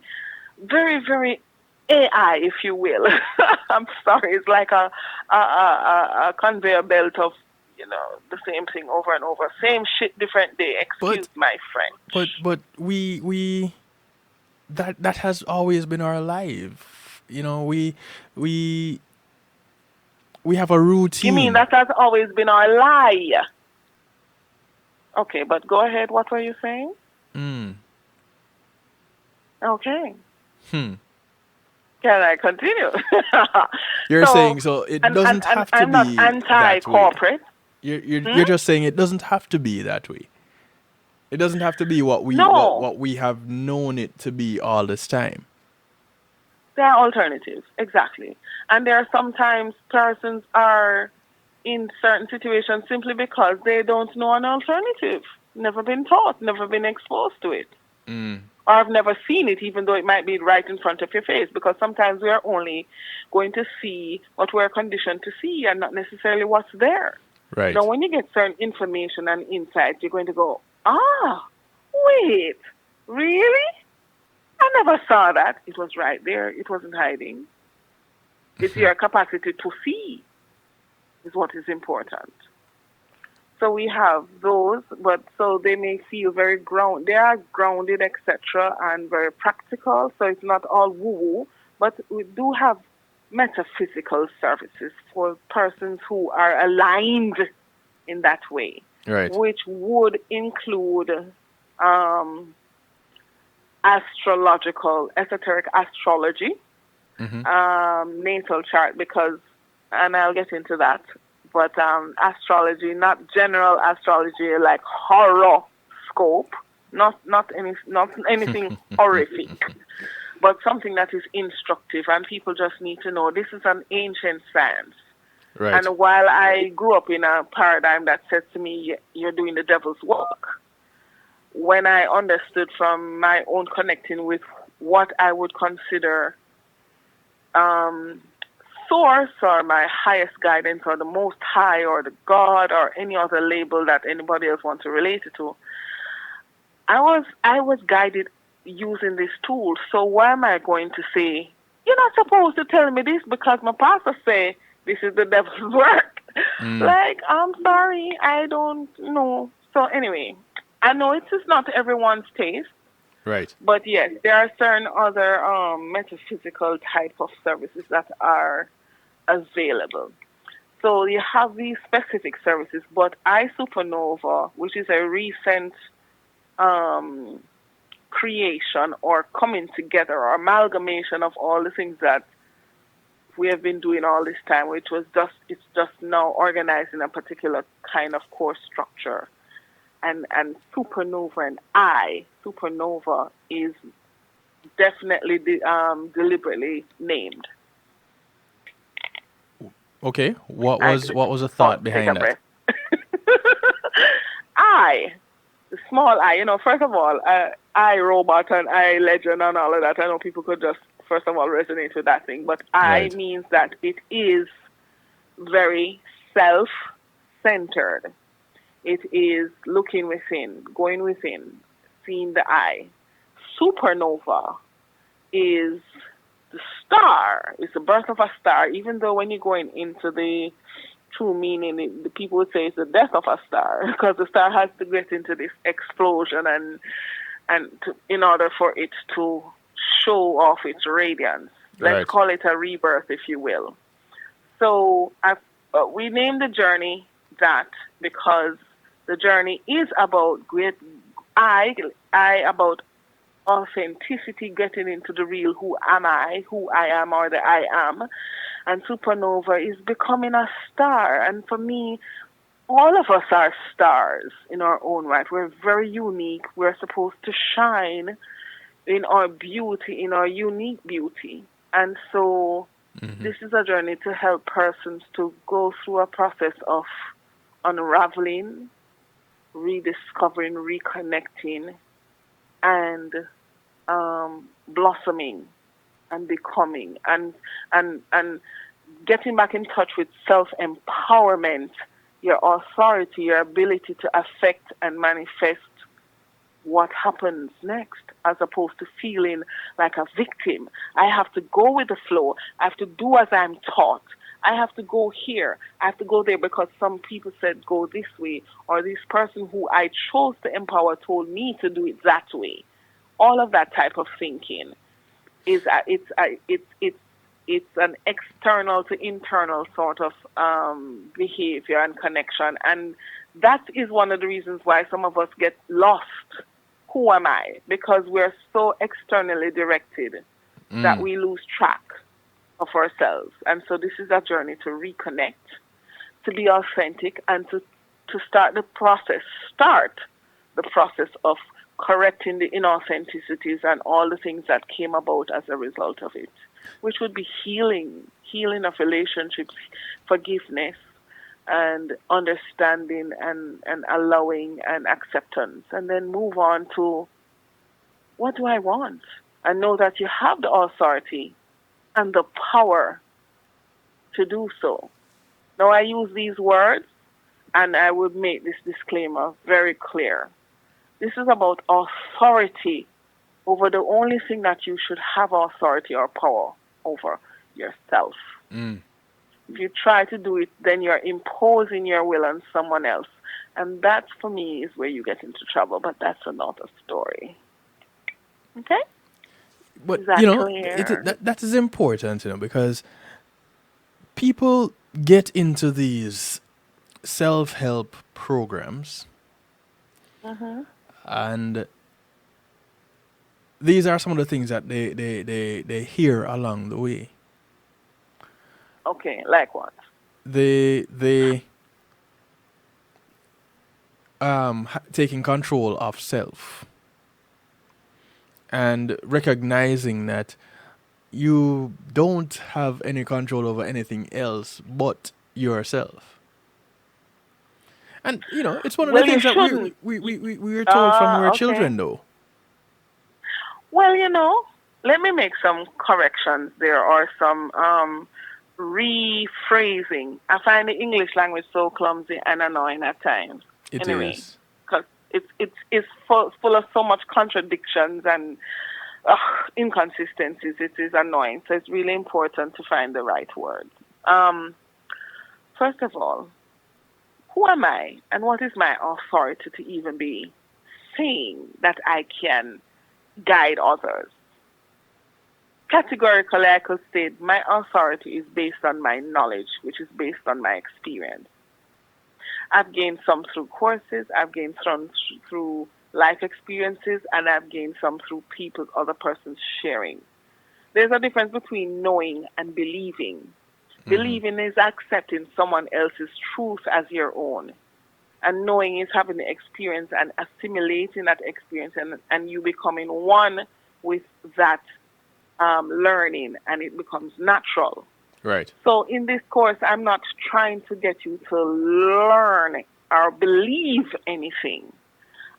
very, very AI, if you will. I'm sorry, it's like a conveyor belt of, the same thing over and over. Same shit, different day. Excuse my French. But we that has always been our life. We we have a routine. You mean that has always been our lie? Okay, but go ahead. What were you saying? Okay. Can I continue? You're saying so it doesn't have to I'm not be that way. anti-corporate. You're just saying it doesn't have to be that way. It doesn't have to be what we No. what we have known it to be all this time. There are alternatives, exactly. And there are sometimes persons are in certain situations simply because they don't know an alternative. Never been taught, never been exposed to it. Or I've never seen it, even though it might be right in front of your face, because sometimes we are only going to see what we're conditioned to see and not necessarily what's there. Right. Now, when you get certain information and insights, you're going to go, wait, really? I never saw that. It was right there. It wasn't hiding. It's your capacity to see is what is important. So we have those, but so they may feel very they are grounded, etc., and very practical. So it's not all woo-woo, but we do have metaphysical services for persons who are aligned in that way, Right. which would include astrological, esoteric astrology, natal chart, and I'll get into that, but astrology, not general astrology like horoscope, not anything horrific, but something that is instructive, and people just need to know this is an ancient science. Right. And while I grew up in a paradigm that said to me, you're doing the devil's work, when I understood from my own connecting with what I would consider source or my highest guidance or the most high or the God or any other label that anybody else wants to relate it to, I was guided using this tool. So why am I going to say, you're not supposed to tell me this because my pastor say this is the devil's work? Like, I'm sorry, I don't know. So anyway, I know it is not everyone's taste. Right. But yes, there are certain other metaphysical type of services that are available. So you have these specific services, but iSupernova, which is a recent creation or coming together or amalgamation of all the things that we have been doing all this time, it's just now organized in a particular kind of course structure. And supernova and supernova is definitely deliberately named. Okay, what was the thought behind that? The small I, first of all, I robot and I legend and all of that. I know people could just first of all resonate with that thing, but Right. I means that it is very self-centered. It is looking within, going within, seeing the I. Supernova is the star. It's the birth of a star, even though when you're going into the true meaning, the people would say it's the death of a star, because the star has to get into this explosion in order for it to show off its radiance. Let's Right. call it a rebirth, if you will. So we named the journey that because the journey is about about authenticity, getting into the real who I am, or the I am. And supernova is becoming a star. And for me, all of us are stars in our own right. We're very unique. We're supposed to shine in our beauty, in our unique beauty. And so this is a journey to help persons to go through a process of unraveling, rediscovering, reconnecting, and blossoming and becoming and getting back in touch with self-empowerment, your authority, your ability to affect and manifest what happens next, as opposed to feeling like a victim. I have to go with the flow. I have to do as I'm taught. I have to go here. I have to go there because some people said go this way, or this person who I chose to empower told me to do it that way. All of that type of thinking is it's an external to internal sort of behavior and connection. And that is one of the reasons why some of us get lost. Who am I? Because we're so externally directed that we lose track of ourselves. And so this is a journey to reconnect, to be authentic, and to start the process of correcting the inauthenticities and all the things that came about as a result of it, which would be healing of relationships, forgiveness, and understanding and allowing and acceptance, and then move on to what do I want? And know that you have the authority and the power to do so. Now, I use these words, and I would make this disclaimer very clear. This is about authority over the only thing that you should have authority or power over, yourself. If you try to do it, then you're imposing your will on someone else. And that, for me, is where you get into trouble. But that's another story. Okay? But, Is that clear? that is important, because people get into these self-help programs, and these are some of the things that they hear along the way. Okay, like what? They taking control of self and recognizing that you don't have any control over anything else but yourself. And it's one of the Well, you things that shouldn't. we were told from we were Okay. children, though. Well, let me make some corrections there, or some rephrasing. I find the English language so clumsy and annoying at times. It Anyway, is. because it's full of so much contradictions and inconsistencies. It is annoying. So it's really important to find the right words. First of all, who am I, and what is my authority to even be saying that I can guide others? Categorically, I could state my authority is based on my knowledge, which is based on my experience. I've gained some through courses, I've gained some through life experiences, and I've gained some through people, other persons sharing. There's a difference between knowing and believing. Believing is accepting someone else's truth as your own. And knowing is having the experience and assimilating that experience and you becoming one with that learning, and it becomes natural. Right. So in this course, I'm not trying to get you to learn or believe anything.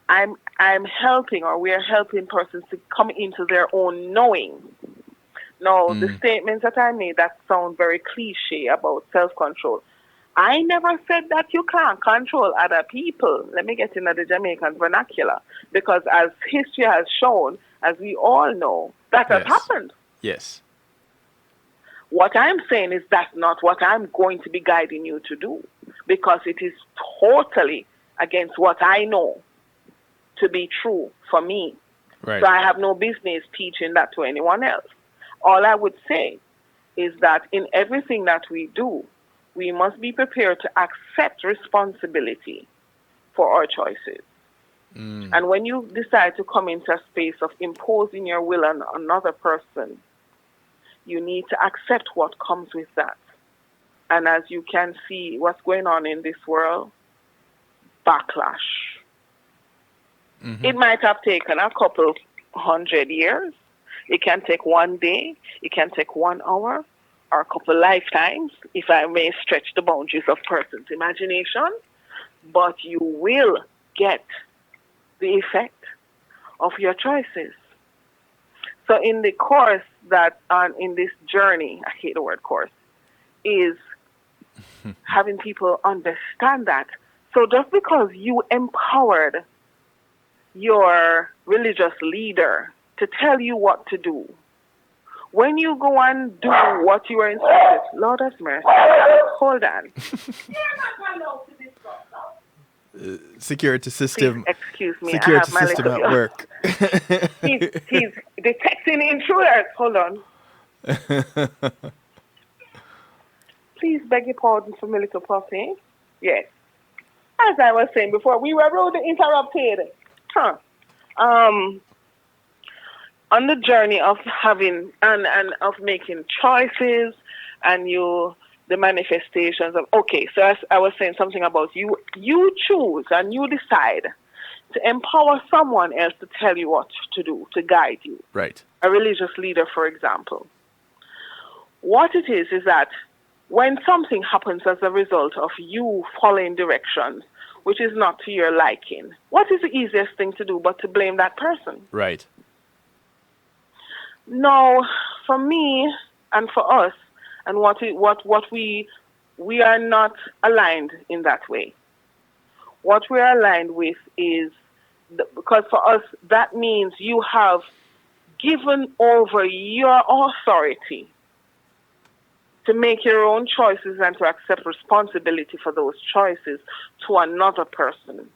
I'm helping, or we are helping persons to come into their own knowing. Now, the statements that I made that sound very cliche about self-control, I never said that you can't control other people. Let me get into the Jamaican vernacular. Because as history has shown, as we all know, that has happened. Yes. What I'm saying is that's not what I'm going to be guiding you to do. Because it is totally against what I know to be true for me. Right. So I have no business teaching that to anyone else. All I would say is that in everything that we do, we must be prepared to accept responsibility for our choices. And when you decide to come into a space of imposing your will on another person, you need to accept what comes with that. And as you can see what's going on in this world, backlash. It might have taken a couple 100 years. It can take one day. It can take 1 hour or a couple lifetimes, if I may stretch the boundaries of person's imagination. But you will get the effect of your choices. So in the course that, in this journey, I hate the word course, is having people understand that. So just because you empowered your religious leader to tell you what to do, when you go and do what you are instructed, Lord have mercy, hold on. Security system. Please excuse me, Security I have my system little at work. he's detecting intruders. Hold on. Please beg your pardon for my little puppy. Yes. As I was saying before, we were rudely interrupted. Huh. On the journey of having and of making choices and the manifestations of, okay, so as I was saying something about you choose and you decide to empower someone else to tell you what to do, to guide you. Right. A religious leader, for example. What it is that when something happens as a result of you following directions which is not to your liking, what is the easiest thing to do but to blame that person? Right. No, for me and for us, and what we are not aligned in that way. What we are aligned with is, because for us, that means you have given over your authority to make your own choices and to accept responsibility for those choices to another person.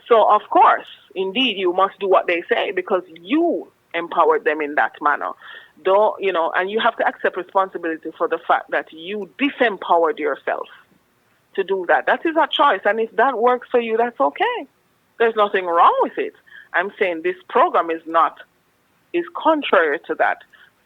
So, of course, indeed, you must do what they say because you empowered them in that manner. And you have to accept responsibility for the fact that you disempowered yourself to do that. That is a choice, and if that works for you, that's okay. There's nothing wrong with it. I'm saying this program is contrary to that.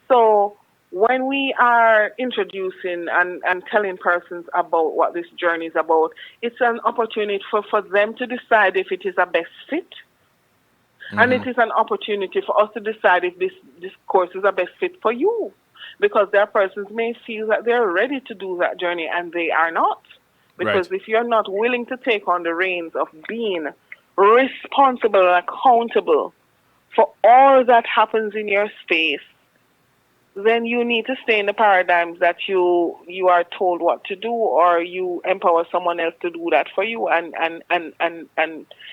So when we are introducing and telling persons about what this journey is about, it's an opportunity for them to decide if it is a best fit. Mm-hmm. And it is an opportunity for us to decide if this course is a best fit for you. Because there are persons may feel that they're ready to do that journey and they are not. Because if you're not willing to take on the reins of being responsible and accountable for all that happens in your space, then you need to stay in the paradigms that you are told what to do, or you empower someone else to do that for you. And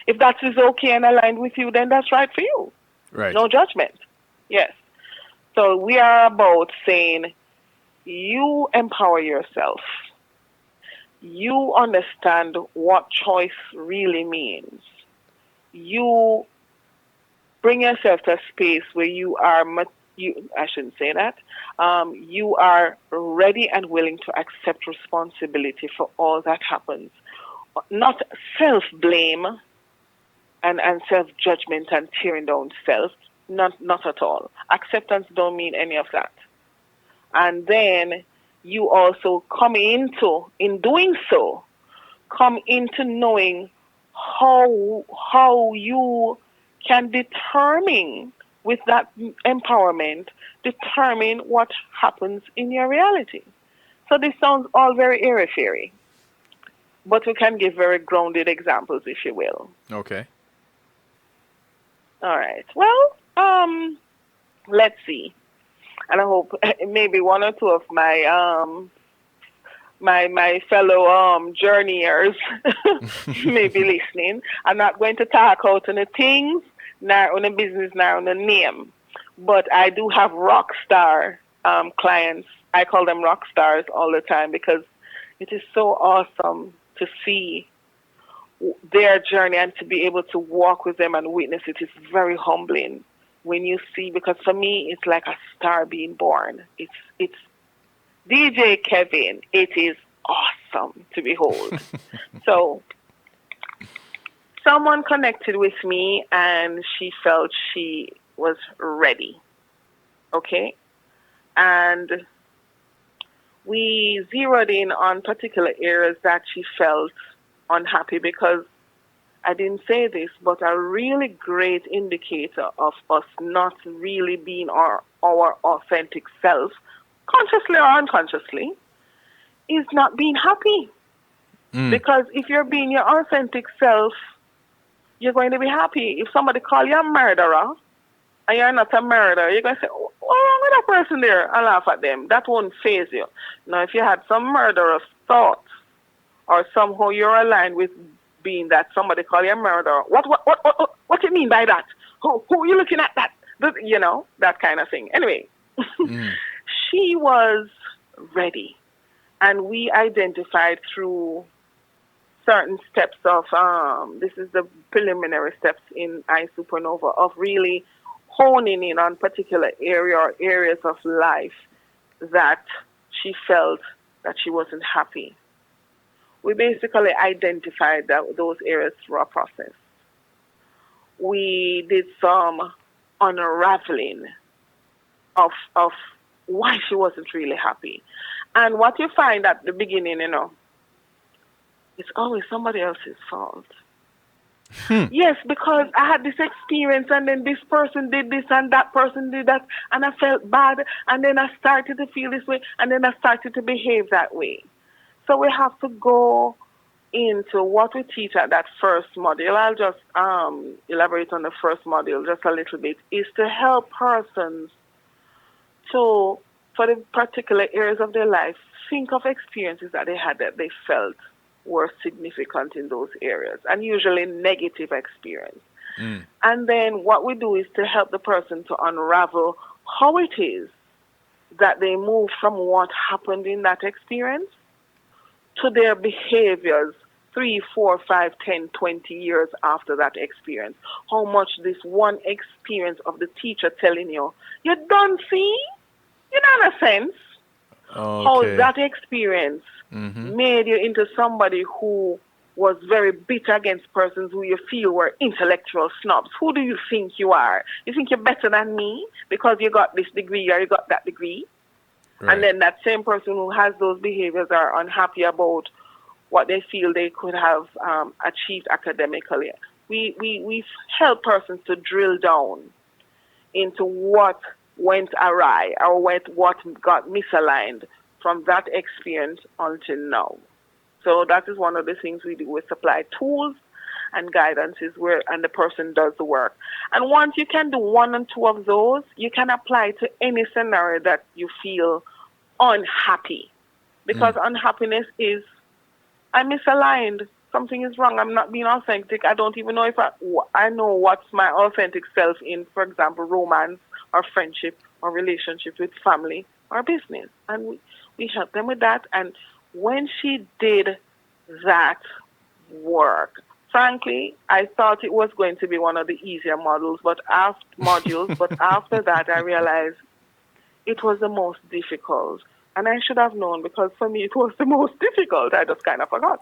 if that is okay and aligned with you, then that's right for you. Right. No judgment. Yes. So we are about saying you empower yourself. You understand what choice really means. You bring yourself to a space where you are I shouldn't say that. You are ready and willing to accept responsibility for all that happens. Not self-blame and self-judgment and tearing down self. Not at all. Acceptance don't mean any of that. And then you also in doing so, come into knowing how you can determine with that empowerment, determine what happens in your reality. So this sounds all very airy-fairy, but we can give very grounded examples, if you will. Okay. All right. Well, let's see. And I hope maybe one or two of my my fellow journeyers may be listening. I'm not going to talk out on the things, not on the business, not on the name. But I do have rock star clients. I call them rock stars all the time because it is so awesome to see their journey and to be able to walk with them and witness it. Is very humbling when you see, because for me it's like a star being born. It's DJ Kevin. It is awesome to behold. So someone connected with me and she felt she was ready. Okay? And we zeroed in on particular areas that she felt unhappy, because I didn't say this, but a really great indicator of us not really being our authentic self, consciously or unconsciously, is not being happy. Because if you're being your authentic self, you're going to be happy. If somebody call you a murderer and you're not a murderer, you're going to say, what's wrong with that person there? And laugh at them. That won't faze you. Now, if you had some murderous thoughts, or somehow you're aligned with being that somebody call you a murderer, what do you mean by that? Who are you looking at that? You know, that kind of thing. Anyway, she was ready. And we identified through certain steps of, this is the preliminary steps in iSupernova, of really honing in on particular areas of life that she felt that she wasn't happy. We basically identified those areas through a process. We did some unraveling of why she wasn't really happy. And what you find at the beginning, it's always somebody else's fault. Yes, because I had this experience and then this person did this and that person did that and I felt bad and then I started to feel this way and then I started to behave that way. So we have to go into what we teach at that first module. I'll just elaborate on the first module just a little bit, is to help persons to, for the particular areas of their life, think of experiences that they had that they felt were significant in those areas, and usually negative experience. And then what we do is to help the person to unravel how it is that they move from what happened in that experience to their behaviors 3, 4, 5, 10, 20 years after that experience. How much this one experience of the teacher telling you, you don't see, you know, in a sense, how that experience made you into somebody who was very bitter against persons who you feel were intellectual snobs. Who do you think you are? You think you're better than me because you got this degree or you got that degree? Right. And then that same person who has those behaviors are unhappy about what they feel they could have achieved academically. We help persons to drill down into what went awry or what got misaligned from that experience until now. So that is one of the things we do. We supply tools and guidances and the person does the work. And once you can do 1 and 2 of those, you can apply to any scenario that you feel unhappy. Because unhappiness is, I'm misaligned. Something is wrong. I'm not being authentic. I don't even know if I know what's my authentic self in, for example, romance or friendship or relationship with family or business. And we help them with that. And when she did that work, frankly, I thought it was going to be one of the easier modules, but after that, I realized it was the most difficult. And I should have known, because for me, it was the most difficult. I just kind of forgot.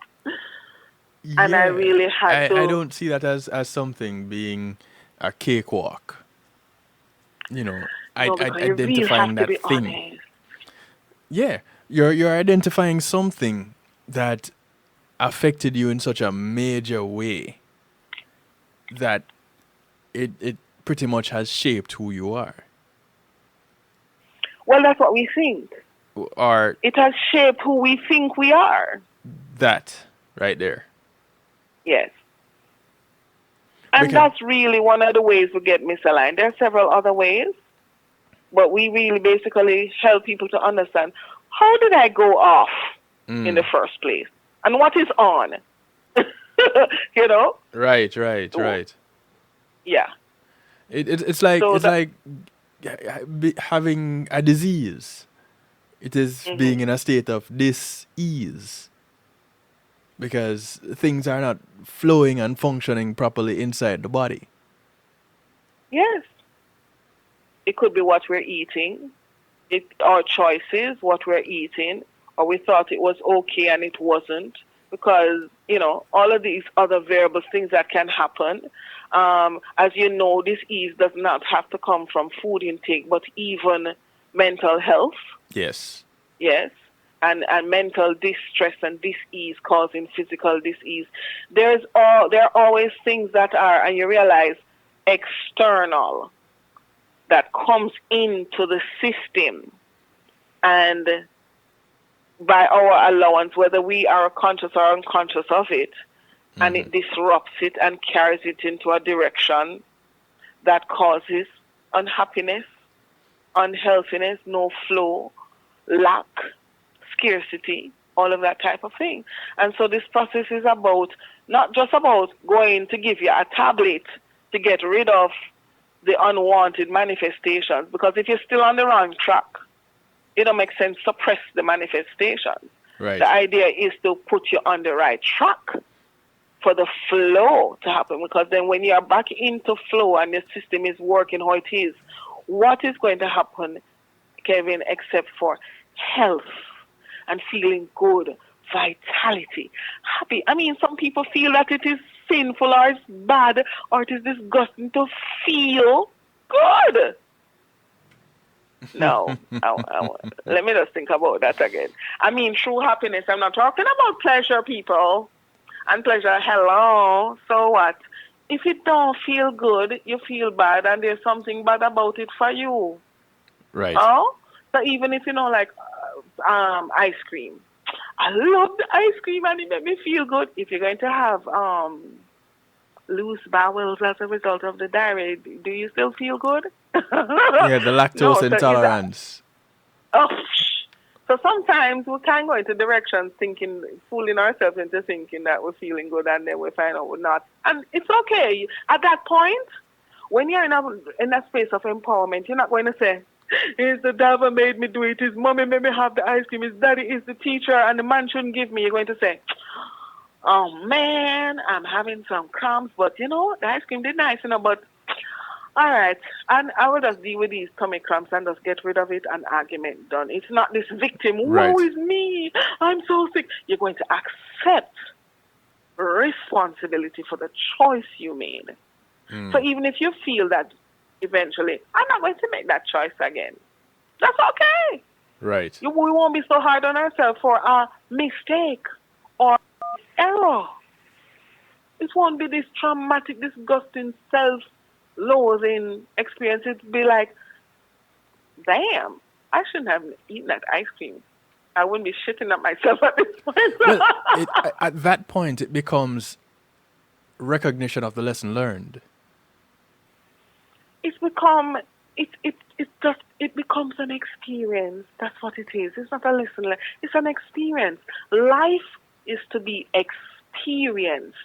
Yeah, and I really had to... I don't see that as something being a cakewalk. You know, identifying that thing. Honest. Yeah, you're identifying something that affected you in such a major way that it pretty much has shaped who you are. Well, that's what we think. Or it has shaped who we think we are. That right there. Yes. And that's really one of the ways we get misaligned. There are several other ways, but we really basically help people to understand, how did I go off in the first place? And what is on? You know? Right. Yeah. It's like having a disease. It is being in a state of dis-ease. Because things are not flowing and functioning properly inside the body. Yes. It could be what we're eating, our choices, what we're eating, or we thought it was okay and it wasn't, because, you know, all of these other variables, things that can happen. As you know, this ease does not have to come from food intake, but even mental health. Yes. Yes. And mental distress and dis-ease causing physical dis-ease. There are always things that are, and you realize, external, that comes into the system, and by our allowance, whether we are conscious or unconscious of it, and it disrupts it and carries it into a direction that causes unhappiness, unhealthiness, no flow, lack, scarcity, all of that type of thing. And so this process is not just about going to give you a tablet to get rid of the unwanted manifestations, because if you're still on the wrong track, it don't make sense to suppress the manifestations. Right. The idea is to put you on the right track for the flow to happen, because then when you are back into flow and the system is working how it is, what is going to happen, Kevin, except for health? and feeling good, vitality, happy. I mean, some people feel that it is sinful or it's bad or it is disgusting to feel good. No, let me just think about that again. I mean, true happiness. I'm not talking about pleasure, people. And pleasure, hello. So what? If it don't feel good, you feel bad, and there's something bad about it for you. Right. Oh, so even if you know, like ice cream, I love the ice cream, and it made me feel good. If you're going to have loose bowels as a result of the diarrhea, do you still feel good? Yeah, the lactose No, so intolerance. oh, so sometimes we can go into directions thinking, fooling ourselves into thinking that we're feeling good, and then we find out we're not. And it's okay. At that point, when you're in a space of empowerment, you're not going to say, it's the devil made me do it, his mommy made me have the ice cream, his daddy is the teacher, and the man shouldn't give me. You're going to say, oh man, I'm having some crumbs, but you know, the ice cream did nice, but all right, and I will just deal with these tummy cramps and just get rid of it and argument done. It's not this victim, Right. woe is me, I'm so sick. You're going to accept responsibility for the choice you made. So even if you feel that eventually, I'm not going to make that choice again, that's okay. Right. We won't be so hard on ourselves for a mistake or error. It won't be this traumatic, disgusting, self-loathing experience. It'd be like, damn, I shouldn't have eaten that ice cream. I wouldn't be shitting at myself at this point. Well, at that point, it becomes recognition of the lesson learned. It becomes an experience. That's what it is. It's not a lesson. It's an experience. Life is to be experienced.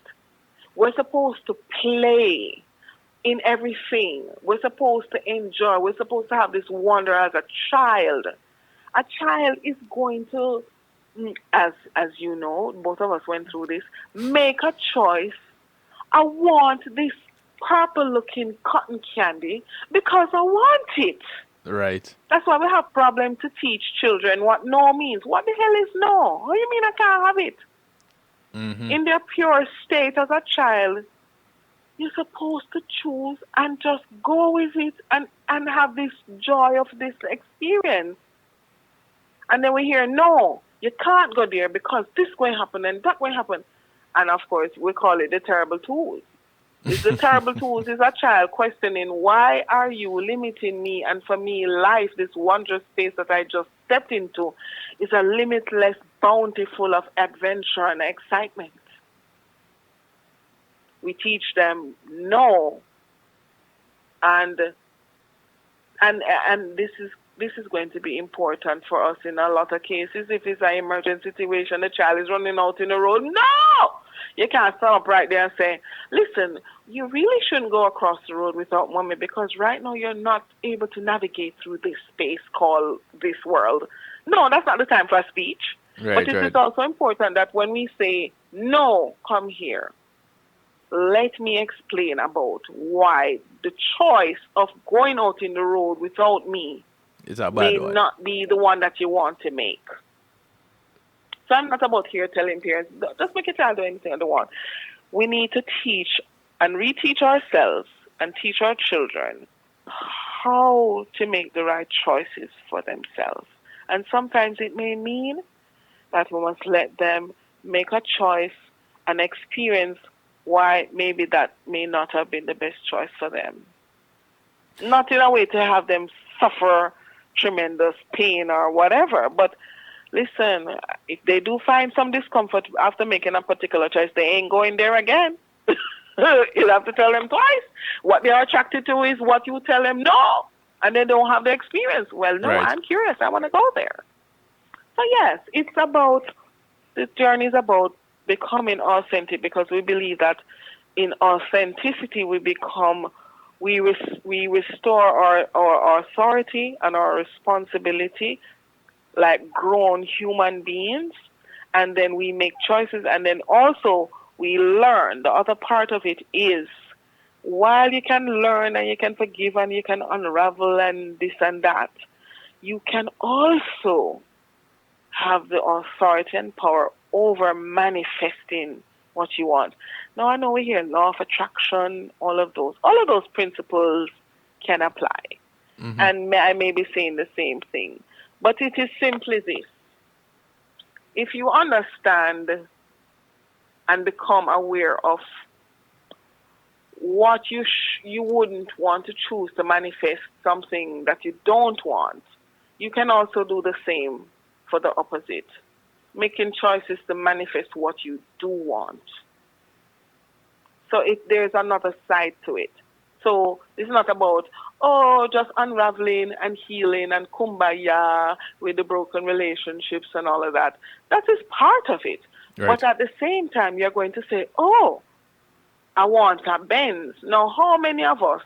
We're supposed to play in everything. We're supposed to enjoy. We're supposed to have this wonder as a child. A child is going to, as you know, both of us went through this, make a choice. I want this purple-looking cotton candy because I want it. Right. That's why we have problems to teach children what no means. What the hell is no? What do you mean I can't have it? Mm-hmm. In their pure state as a child, you're supposed to choose and just go with it and have this joy of this experience. And then we hear, no, you can't go there because this going to happen and that going to happen. And of course, we call it the terrible twos. It's the terrible twos is a child questioning, why are you limiting me? And for me, life, this wondrous space that I just stepped into, is a limitless bounty full of adventure and excitement. We teach them no, and this is going to be important for us in a lot of cases. If it's an emergency situation, the child is running out in the road. No, you can't stop right there and say, "Listen, you really shouldn't go across the road without mommy because right now you're not able to navigate through this space called this world." No, that's not the time for speech. Right, but it is also important that when we say no, come here. Let me explain about why the choice of going out in the road without me It's a may bad one. not be the one that you want to make. So I'm not about here telling parents, just make your child do anything they want. We need to teach and reteach ourselves and teach our children how to make the right choices for themselves. And sometimes it may mean that we must let them make a choice and experience why maybe that may not have been the best choice for them. Not in a way to have them suffer tremendous pain or whatever, but listen, if they do find some discomfort after making a particular choice, they ain't going there again. You'll have to tell them twice. What they are attracted to is what you tell them no, and they don't have the experience. Well, no, Right. I'm curious. I want to go there. So yes, this journey is about becoming authentic, because we believe that in authenticity we restore our authority and our responsibility like grown human beings, and then we make choices, and then also we learn. The other part of it is, while you can learn and you can forgive and you can unravel and this and that, you can also have the authority and power over manifesting what you want. Now I know we hear law of attraction, all of those principles can apply. And I may be saying the same thing. But it is simply this. If you understand and become aware of what you wouldn't want to choose to manifest something that you don't want, you can also do the same for the opposite, making choices to manifest what you do want. So there's another side to it. So it's not about, just unraveling and healing and kumbaya with the broken relationships and all of that. That is part of it. Right. But at the same time, you're going to say, I want a Benz. Now, how many of us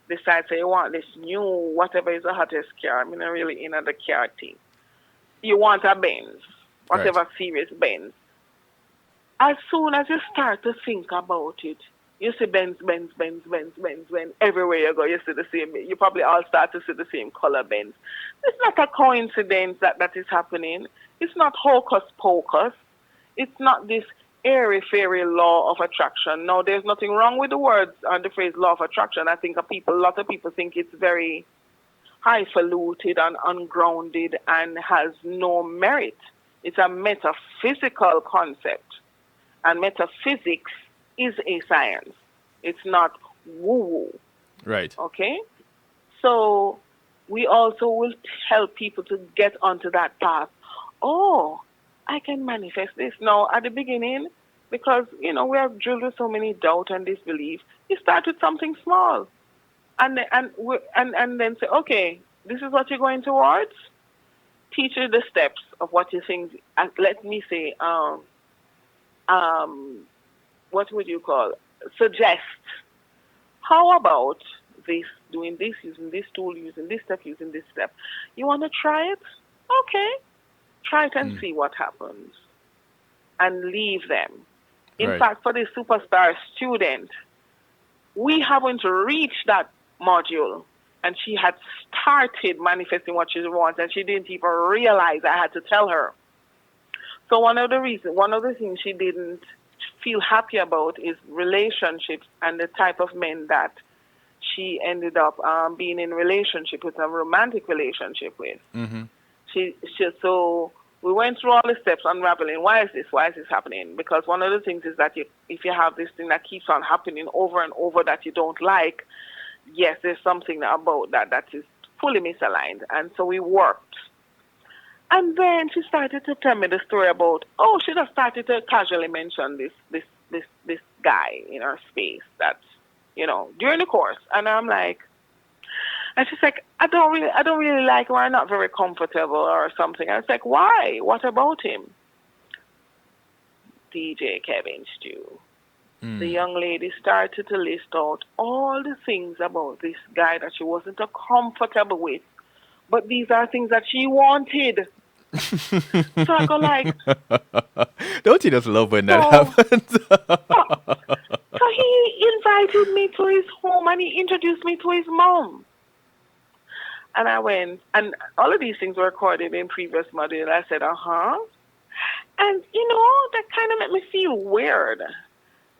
decide say you want this new, whatever is the hottest car? I mean, I'm really in the car thing. You want a Benz, whatever series Benz. As soon as you start to think about it, you see Benz. Everywhere you go, you see the same. You probably all start to see the same color Benz. It's not a coincidence that is happening. It's not hocus pocus. It's not this airy-fairy law of attraction. No, there's nothing wrong with the words and the phrase law of attraction. I think a lot of people think it's very highfalutin and ungrounded and has no merit. It's a metaphysical concept. And metaphysics is a science. It's not woo-woo. Right. Okay? So we also will help people to get onto that path. I can manifest this. Now, at the beginning, because, we are drilled with so many doubt and disbelief, you start with something small. And then say, okay, this is what you're going towards. Teach you the steps of what you think. Let me say, what would you call? Suggest. How about this, doing this, using this tool, using this step. You want to try it? Okay. Try it and see what happens. And leave them. In fact, for the superstar student, we haven't reached that module. And she had started manifesting what she wants, and she didn't even realize I had to tell her. So one of the things she didn't feel happy about is relationships and the type of men that she ended up being in relationship with, a romantic relationship with. So we went through all the steps unraveling. Why is this happening? Because one of the things is that if you have this thing that keeps on happening over and over that you don't like, yes, there's something about that is fully misaligned. And so we worked. And then she started to tell me the story about, she just started to casually mention this guy in her space that, during the course. And I'm like, and she's like, I don't really like him. I'm not very comfortable or something. I was like, why? What about him? DJ Kevin Stew. The young lady started to list out all the things about this guy that she wasn't comfortable with. But these are things that she wanted. So I go like... Don't you just love when that happens? So he invited me to his home and he introduced me to his mom. And I went, and all of these things were recorded in previous modules. I said, And, that kind of made me feel weird.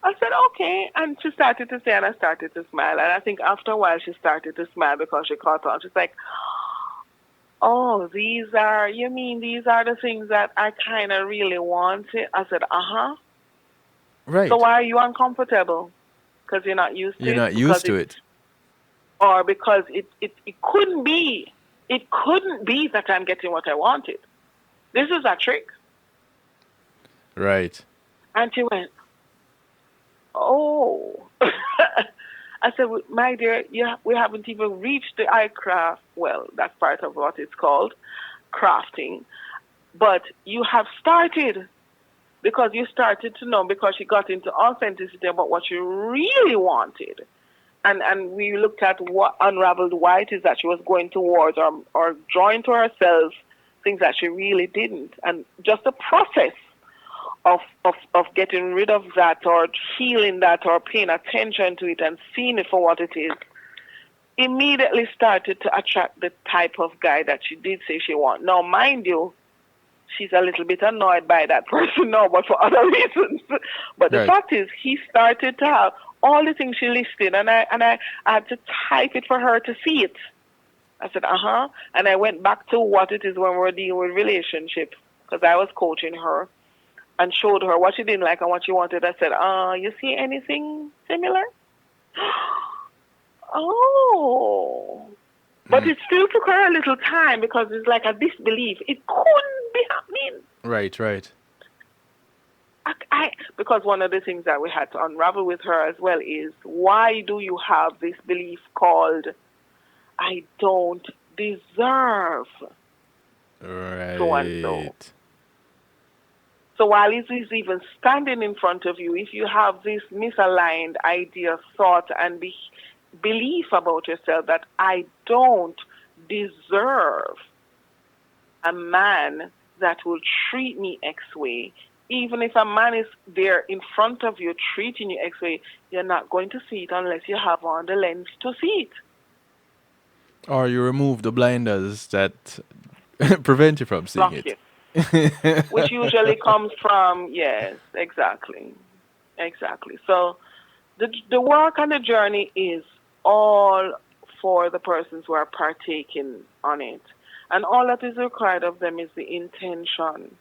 I said, okay. And she started to say, and I started to smile. And I think after a while, she started to smile because she caught on. She's like, these are the things that I kind of really wanted? I said, Right. So why are you uncomfortable? Because you're not used to it? You're not used to it. Or because it couldn't be. It couldn't be that I'm getting what I wanted. This is a trick. Right. And she went, I said, my dear, we haven't even reached the iCraft. Well, that's part of what it's called, crafting. But you have started because you started to know, because you got into authenticity about what you really wanted. And we looked at what unraveled why it is that she was going towards or drawing to herself things that she really didn't. And just the process of getting rid of that or healing that or paying attention to it and seeing it for what it is immediately started to attract the type of guy that she did say she wanted. Now, mind you, she's a little bit annoyed by that person now, but for other reasons. But the Right. fact is, he started to have all the things she listed, and I had to type it for her to see it. I said, and I went back to what it is when we were dealing with relationship, because I was coaching her, and showed her what she didn't like and what she wanted. I said, you see anything similar? Oh. But it still took her a little time because it's like a disbelief. It couldn't be happening. Right. Because one of the things that we had to unravel with her as well is, why do you have this belief called, I don't deserve Right. so and so? So while it is even standing in front of you, if you have this misaligned idea, thought, and belief about yourself that I don't deserve a man that will treat me X way, even if a man is there in front of you treating you X way, you're not going to see it unless you have on the lens to see it. Or you remove the blinders that prevent you from seeing Block it. it. Which usually comes from, yes, exactly. So the work and the journey is all for the persons who are partaking on it. And all that is required of them is the intention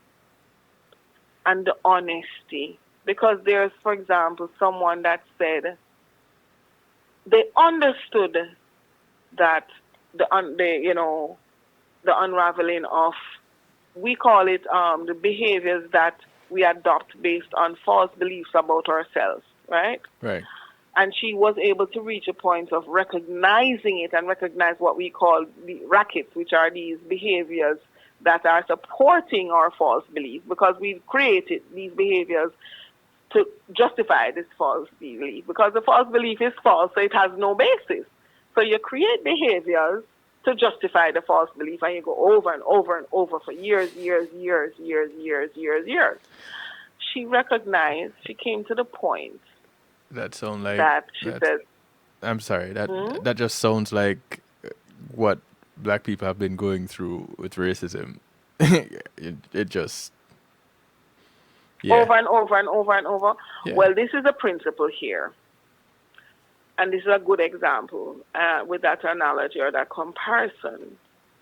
and the honesty. Because there's, for example, someone that said they understood that the unraveling of, we call it the behaviors that we adopt based on false beliefs about ourselves, right? Right. And she was able to reach a point of recognizing it and recognize what we call the rackets, which are these behaviors that are supporting our false belief, because we've created these behaviors to justify this false belief, because the false belief is false, so it has no basis. So you create behaviors to justify the false belief, and you go over and over and over for years. She recognized, she came to the point That sounds like that she said, I'm sorry. That just sounds like what black people have been going through with racism. it just over and over and over and over. Yeah. Well, this is a principle here. And this is a good example with that analogy or that comparison,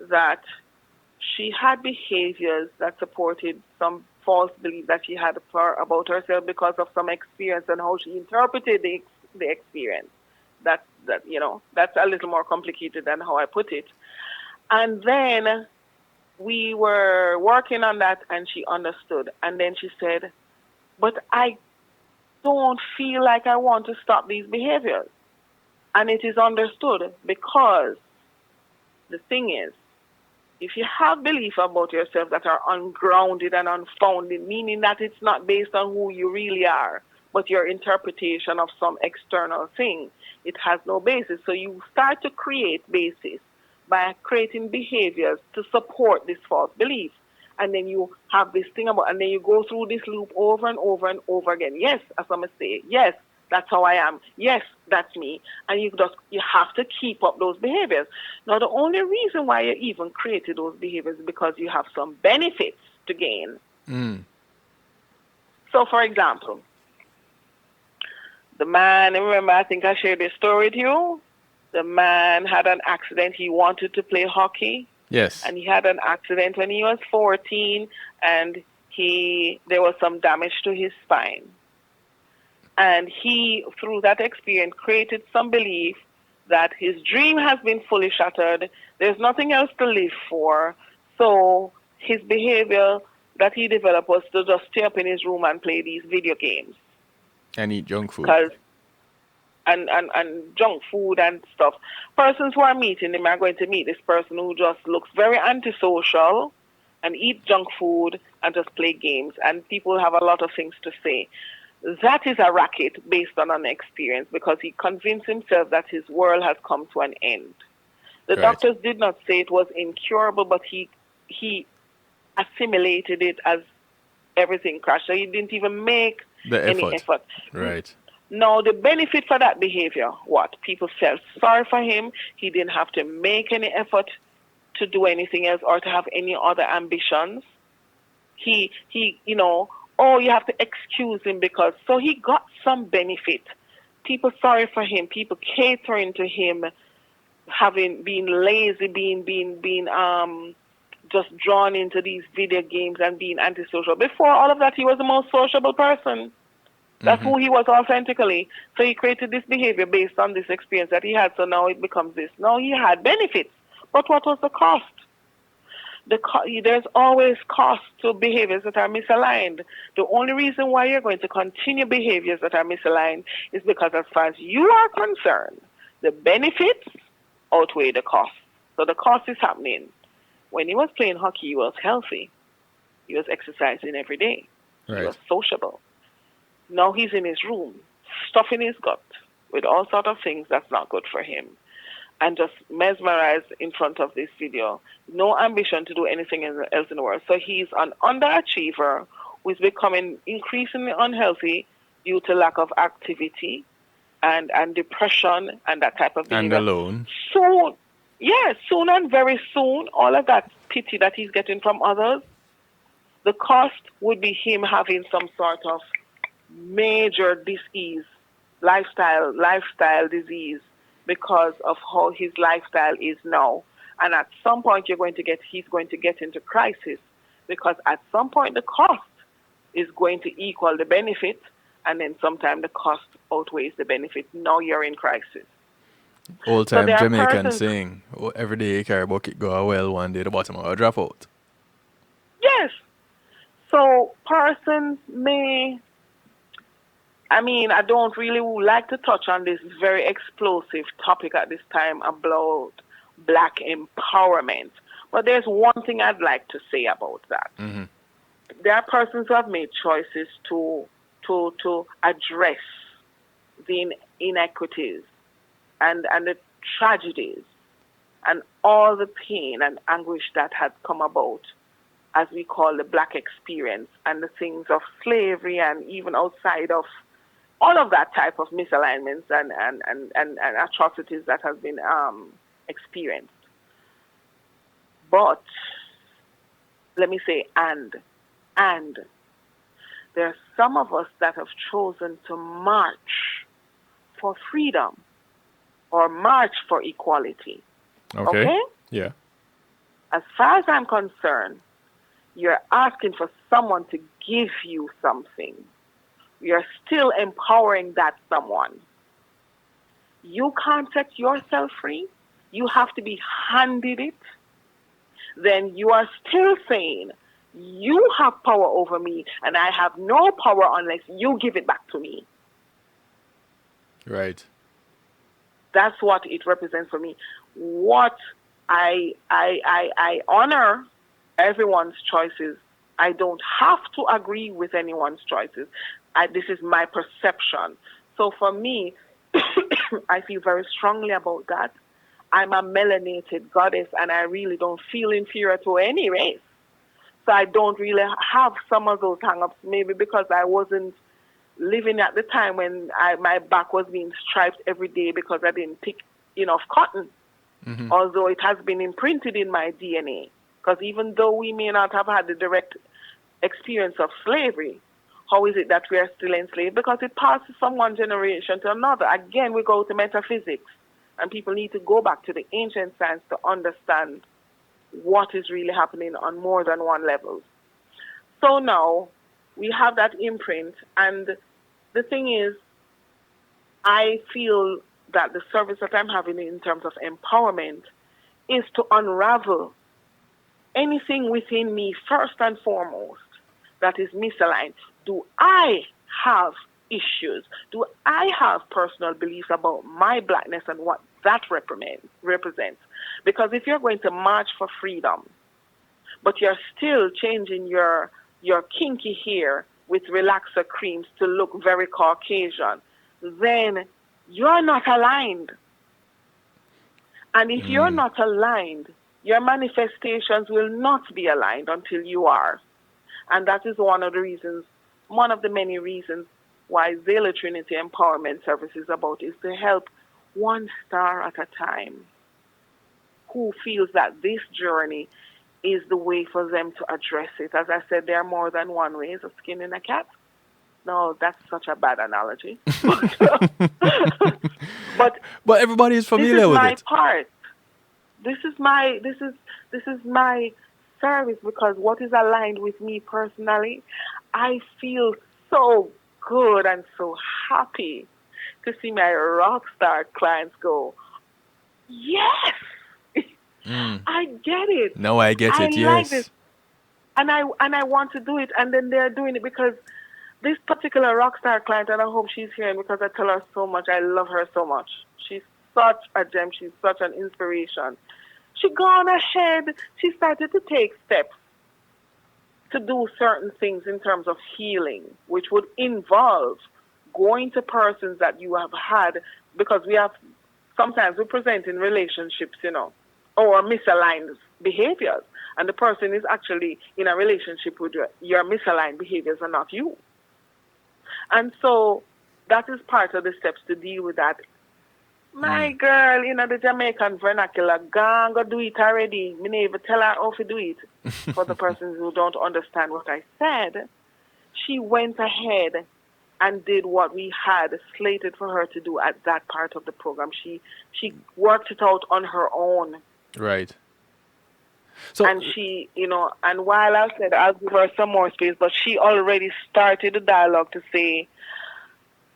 that she had behaviors that supported some false belief that she had about herself because of some experience and how she interpreted the experience. That's a little more complicated than how I put it. And then we were working on that, and she understood. And then she said, but I don't feel like I want to stop these behaviors. And it is understood, because the thing is, if you have beliefs about yourself that are ungrounded and unfounded, meaning that it's not based on who you really are, but your interpretation of some external thing, it has no basis. So you start to create basis by creating behaviors to support this false belief. And then you have this thing about, and then you go through this loop over and over and over again. Yes, as I must say, yes, that's how I am. Yes, that's me. And you have to keep up those behaviors. Now, the only reason why you even created those behaviors is because you have some benefits to gain. So, for example, the man, remember, I think I shared this story with you. The man had an accident. He wanted to play hockey. Yes. And he had an accident when he was 14, and there was some damage to his spine. And he, through that experience, created some belief that his dream has been fully shattered. There's nothing else to live for. So his behavior that he developed was to just stay up in his room and play these video games. And eat junk food. And junk food and stuff. Persons who are meeting him are going to meet this person who just looks very antisocial and eat junk food and just play games. And people have a lot of things to say. That is a racket based on an experience, because he convinced himself that his world has come to an end. The doctors did not say it was incurable, but he assimilated it as everything crashed. So he didn't even make any effort. Right. Now, the benefit for that behavior, what? People felt sorry for him. He didn't have to make any effort to do anything else or to have any other ambitions. oh, you have to excuse him because, so he got some benefit. People sorry for him, people catering to him, having been lazy, being just drawn into these video games and being antisocial. Before all of that, he was the most sociable person. That's who he was authentically. So he created this behavior based on this experience that he had. So now it becomes this. Now he had benefits. But what was the cost? There's always cost to behaviors that are misaligned. The only reason why you're going to continue behaviors that are misaligned is because as far as you are concerned, the benefits outweigh the cost. So the cost is happening. When he was playing hockey, he was healthy. He was exercising every day. He was sociable. Now he's in his room, stuffing his gut with all sorts of things that's not good for him, and just mesmerized in front of this video. No ambition to do anything else in the world. So he's an underachiever who is becoming increasingly unhealthy due to lack of activity and depression and that type of behavior. And alone. Soon and very soon, all of that pity that he's getting from others, the cost would be him having some sort of major disease, lifestyle disease, because of how his lifestyle is now. And at some point he's going to get into crisis, because at some point the cost is going to equal the benefit, and then sometime the cost outweighs the benefit. Now you're in crisis. Old time Jamaican saying, every day you carry a bucket go a well, one day the bottom will drop out. Yes. So persons I don't really like to touch on this very explosive topic at this time about black empowerment. But there's one thing I'd like to say about that. Mm-hmm. There are persons who have made choices to address the inequities and the tragedies and all the pain and anguish that had come about, as we call the black experience, and the things of slavery, and even outside of all of that type of misalignments and atrocities that has been experienced. But let me say, and there are some of us that have chosen to march for freedom or march for equality. Okay? Yeah. As far as I'm concerned, you're asking for someone to give you something. You're still empowering that someone. You can't set yourself free. You have to be handed it. Then you are still saying, you have power over me, and I have no power unless you give it back to me. Right. That's what it represents for me. What I honor everyone's choices. I don't have to agree with anyone's choices. This is my perception. So for me, I feel very strongly about that. I'm a melanated goddess, and I really don't feel inferior to any race. So I don't really have some of those hang-ups, maybe because I wasn't living at the time when my back was being striped every day because I didn't pick enough cotton. Mm-hmm. Although it has been imprinted in my DNA. Because even though we may not have had the direct experience of slavery, how is it that we are still enslaved? Because it passes from one generation to another. Again, we go to metaphysics, and people need to go back to the ancient science to understand what is really happening on more than one level. So now we have that imprint, and the thing is, I feel that the service that I'm having in terms of empowerment is to unravel anything within me first and foremost that is misaligned. Do I have issues? Do I have personal beliefs about my blackness and what that represents? Because if you're going to march for freedom, but you're still changing your kinky hair with relaxer creams to look very Caucasian, then you're not aligned. And if you're not aligned, your manifestations will not be aligned until you are. And that is one of the many reasons why Xayla Trinity Empowerment Service is about, is to help one star at a time who feels that this journey is the way for them to address it. As I said, there are more than one ways of skinning a cat. No, that's such a bad analogy. But But everybody is this familiar is with my it. part. This is my service, because what is aligned with me personally, I feel so good and so happy to see my rock star clients go, yes, I get it. Now I get I it. like this, Yes. and I want to do it, and then they're doing it because this particular rock star client, and I hope she's hearing, because I tell her so much. I love her so much. She's such a gem. She's such an inspiration. She gone ahead. She started to take steps to do certain things in terms of healing, which would involve going to persons that you have had, because we have sometimes we present in relationships, or misaligned behaviors, and the person is actually in a relationship with your misaligned behaviors and not you. And so that is part of the steps to deal with that. My girl, the Jamaican vernacular, go do it already. Me never tell her how to do it. For the persons who don't understand what I said, she went ahead and did what we had slated for her to do at that part of the program. She worked it out on her own. Right. So And she, and while I said I'll give her some more space, but she already started the dialogue to say,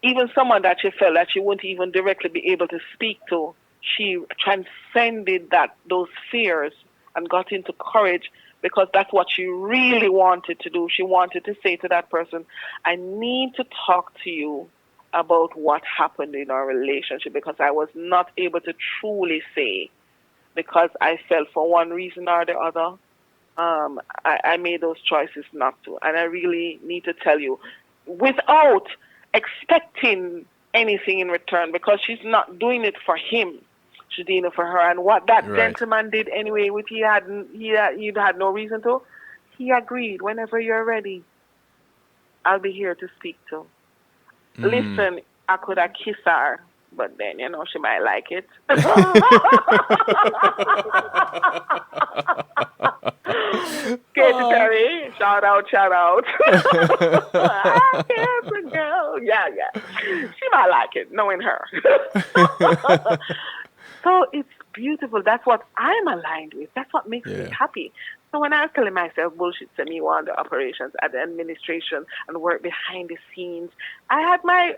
even someone that she felt that she wouldn't even directly be able to speak to, she transcended those fears and got into courage, because that's what she really wanted to do. She wanted to say to that person, I need to talk to you about what happened in our relationship, because I was not able to truly say, because I felt for one reason or the other, I made those choices not to. And I really need to tell you, without expecting anything in return, because she's not doing it for him. She's doing it for her. And what that gentleman did anyway, which he had no reason to, he agreed. Whenever you're ready, I'll be here to speak to. Listen, I could have kissed her, but then, she might like it. Katy Perry, shout out. I kiss a girl. Yeah. She might like it, knowing her. So it's beautiful. That's what I'm aligned with. That's what makes me happy. So when I was telling myself bullshit to me on the operations at the administration and work behind the scenes, I had my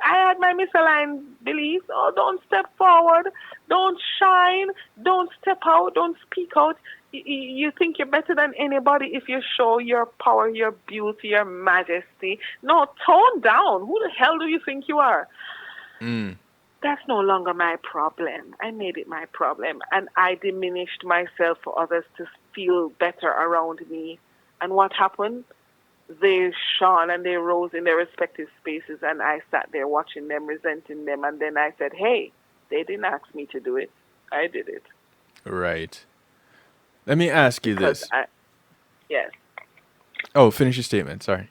misaligned beliefs. Oh, don't step forward, don't shine, don't step out, don't speak out. You think you're better than anybody if you show your power, your beauty, your majesty. No, tone down. Who the hell do you think you are? That's no longer my problem. I made it my problem. And I diminished myself for others to feel better around me. And what happened? They shone and they rose in their respective spaces, and I sat there watching them, resenting them. And then I said, hey, they didn't ask me to do it. I did it. Right. Let me ask you this. Yes. Oh, finish your statement. Sorry.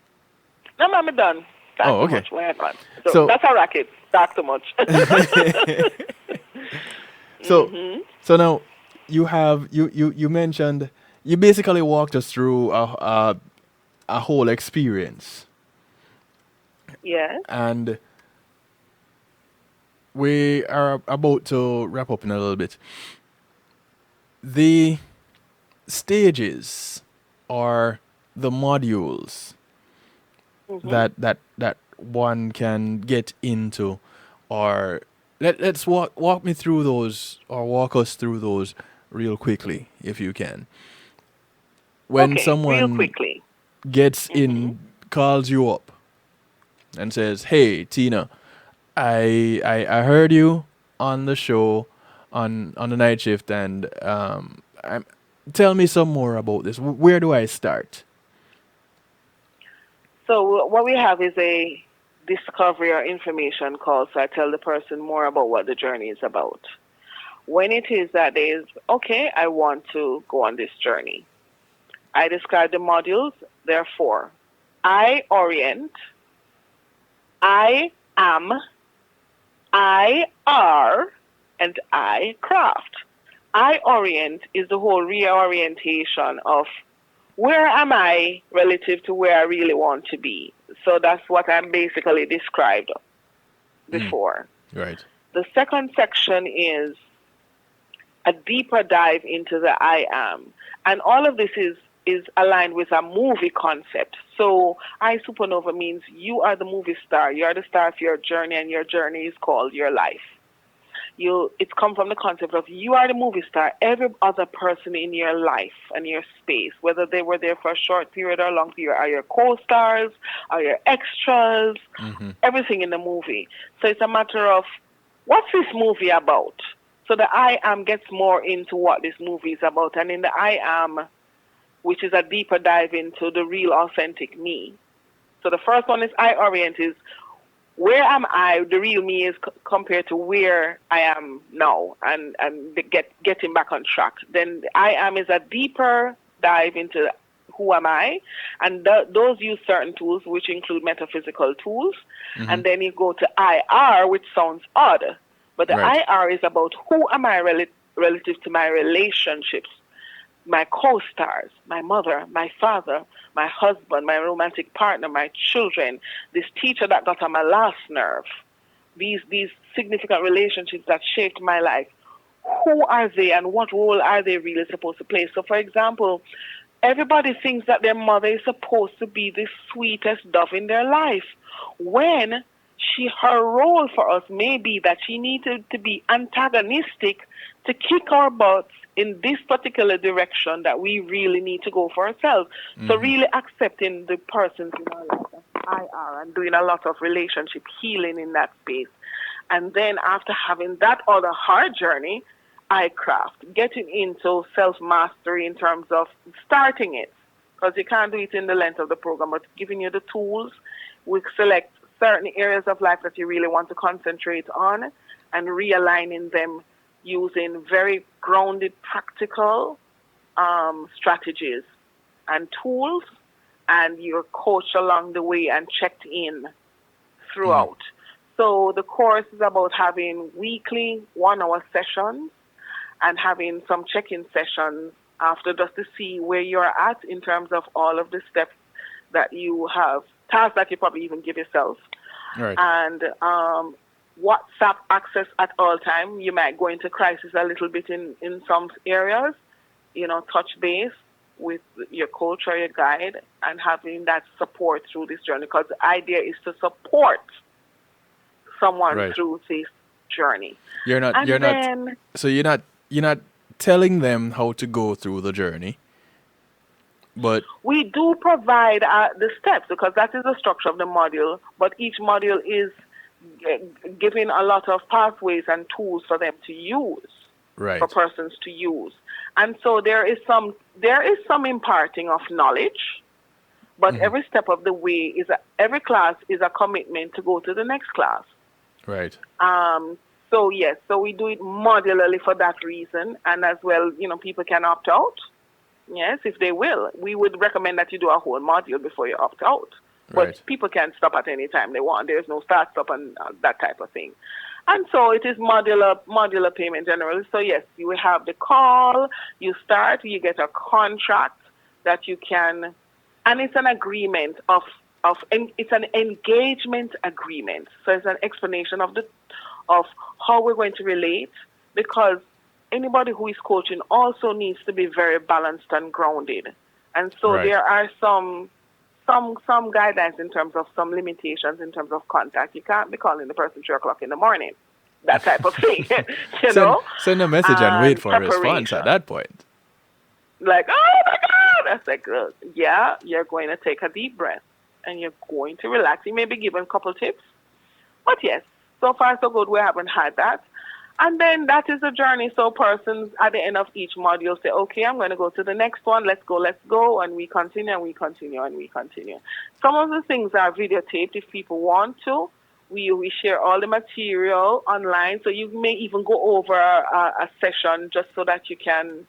No, I'm done. Talk Oh, too okay. much. We're done. So- So that's a racket. Talk too much. So now you mentioned, you basically walked us through a whole experience, Yes. and we are about to wrap up in a little bit. The stages or the modules that one can get into, or let's walk me through those, or walk us through those real quickly, if you can. When Okay, someone real quickly. gets in, calls you up and says, hey Tina, I heard you on the show on the night shift, and tell me some more about this. Where do I start? So what we have is a discovery or information call. So I tell the person more about what the journey is about. When it is that they is, okay, I want to go on this journey, I describe the modules. There are 4. I orient, I am, I are, and I craft. I orient is the whole reorientation of where am I relative to where I really want to be? So that's what I'm basically described before. Right. The second section is a deeper dive into the I am. And all of this is aligned with a movie concept. So I Supernova means you are the movie star. You are the star of your journey, and your journey is called your life. It's come from the concept of you are the movie star. Every other person in your life and your space, whether they were there for a short period or a long period, are your co-stars, are your extras, everything in the movie. So it's a matter of, what's this movie about? So the I am gets more into what this movie is about. And in the I am, which is a deeper dive into the real authentic me. So the first one is I orient, is where am I, the real me, is compared to where I am now, and getting back on track. Then I am is a deeper dive into who am I, and those use certain tools, which include metaphysical tools. And then you go to IR, which sounds odd, but the IR is about who am I relative to my relationships, my co-stars, my mother, my father, my husband, my romantic partner, my children, this teacher that got on my last nerve, these significant relationships that shaped my life. Who are they, and what role are they really supposed to play? So, for example, everybody thinks that their mother is supposed to be the sweetest dove in their life, when her role for us may be that she needed to be antagonistic to kick our butts in this particular direction that we really need to go for ourselves. So really accepting the persons in our life as I are, and doing a lot of relationship healing in that space. And then after having that other hard journey, I craft, getting into self-mastery in terms of starting it, because you can't do it in the length of the program, but giving you the tools. We select certain areas of life that you really want to concentrate on and realigning them using very grounded, practical strategies and tools, and you're coached along the way and checked in throughout. So the course is about having weekly 1-hour sessions and having some check-in sessions after, just to see where you're at in terms of all of the steps that you have, tasks that you probably even give yourself. Right. And WhatsApp access at all time. You might go into crisis a little bit in some areas, touch base with your coach or your guide and having that support through this journey, because the idea is to support someone through this journey. You're not telling them how to go through the journey, but we do provide the steps, because that is the structure of the module, but each module is giving a lot of pathways and tools for them to use, for persons to use. And so there is some imparting of knowledge, but every step of the way every class is a commitment to go to the next class. Right. So yes, so we do it modularly for that reason, and as well, people can opt out. Yes, if they will. We would recommend that you do a whole module before you opt out. But people can stop at any time they want. There's no start, stop, and that type of thing. And so it is modular payment generally. So yes, you will have the call, you start, you get a contract that you can, and it's an agreement it's an engagement agreement. So it's an explanation of how we're going to relate, because anybody who is coaching also needs to be very balanced and grounded. And so there are some guidelines in terms of some limitations in terms of contact. You can't be calling the person 3 o'clock in the morning, that type of thing. Send a message and wait for a response at that point. Like, oh my God! That's like, yeah, you're going to take a deep breath and you're going to relax. You may be given a couple tips, but yes, so far so good. We haven't had that. And then that is the journey. So persons at the end of each module say, okay, I'm going to go to the next one. Let's go. And we continue. Some of the things are videotaped if people want to. We share all the material online. So you may even go over a session just so that you can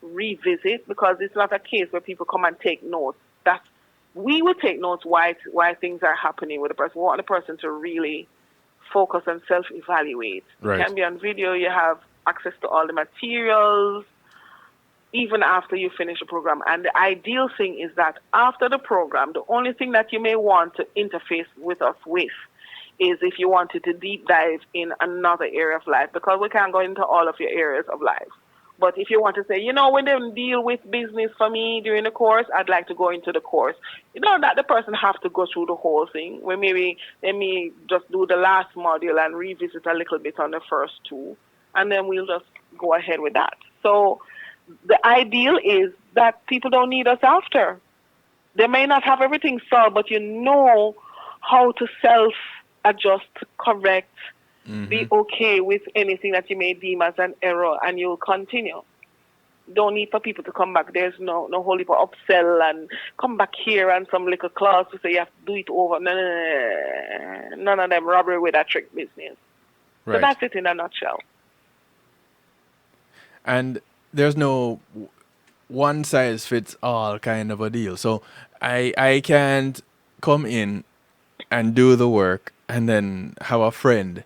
revisit, because it's not a case where people come and take notes. We will take notes why things are happening with the person. We want the person to really focus and self-evaluate. It can be on video. You have access to all the materials. even after you finish the program. And the ideal thing is that after the program, the only thing that you may want to interface with us with is if you wanted to deep dive in another area of life, because we can't go into all of your areas of life. But if you want to say, you know, when they deal with business for me during the course, I'd like to go into the course. You know that the person have to go through the whole thing, where maybe they may just do the last module and revisit a little bit on the first two, and then we'll just go ahead with that. So the ideal is that people don't need us after. They may not have everything solved, but you know how to self-adjust, correct, be okay with anything that you may deem as an error, and you'll continue. Don't need for people to come back. There's no whole heap of upsell and come back here and some little clause to say you have to do it over. No. None of them robbery with a trick business. Right. So that's it in a nutshell. And there's no one size fits all kind of a deal. So I can't come in and do the work and then have a friend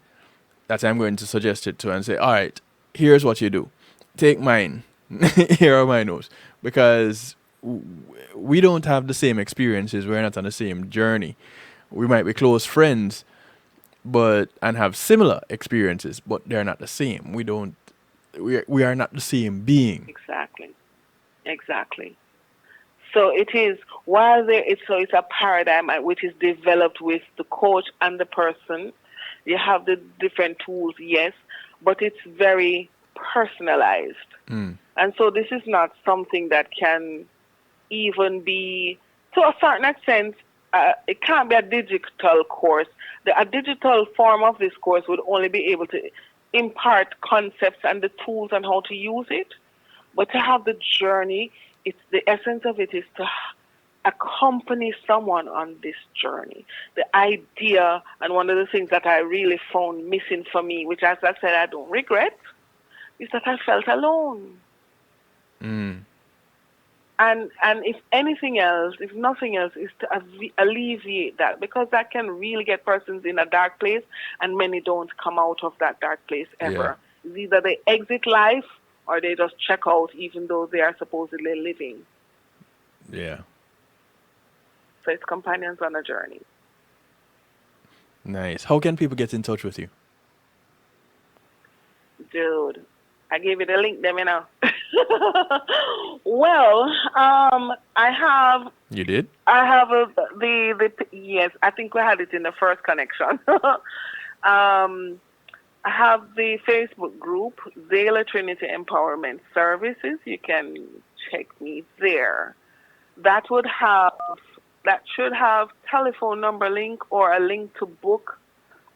that I'm going to suggest it to and say, all right, here's what you do. Take mine. Here are my notes. Because we don't have the same experiences. We're not on the same journey. We might be close friends, and have similar experiences, but they're not the same. We are not the same being. Exactly. So it is, it's a paradigm which is developed with the coach and the person. You have the different tools, yes, but it's very personalized. And so this is not something that can even be, to a certain extent, it can't be a digital course. A digital form of this course would only be able to impart concepts and the tools and how to use it. But to have the journey, it's the essence of it is to accompany someone on this journey. The idea, and one of the things that I really found missing for me, which as I said I don't regret, is that I felt alone. And if anything else, if nothing else, is to alleviate that, because that can really get persons in a dark place, and many don't come out of that dark place ever. Yeah. It's either they exit life or they just check out, even though they are supposedly living. Yeah. So it's companions on a journey. Nice. How can people get in touch with you? Dude, I gave you the link, them, you know. Well, I have. You did? I have yes, I think we had it in the first connection. I have the Facebook group, Xayla Trinity Empowerment Services. You can check me there. That should have telephone number link or a link to book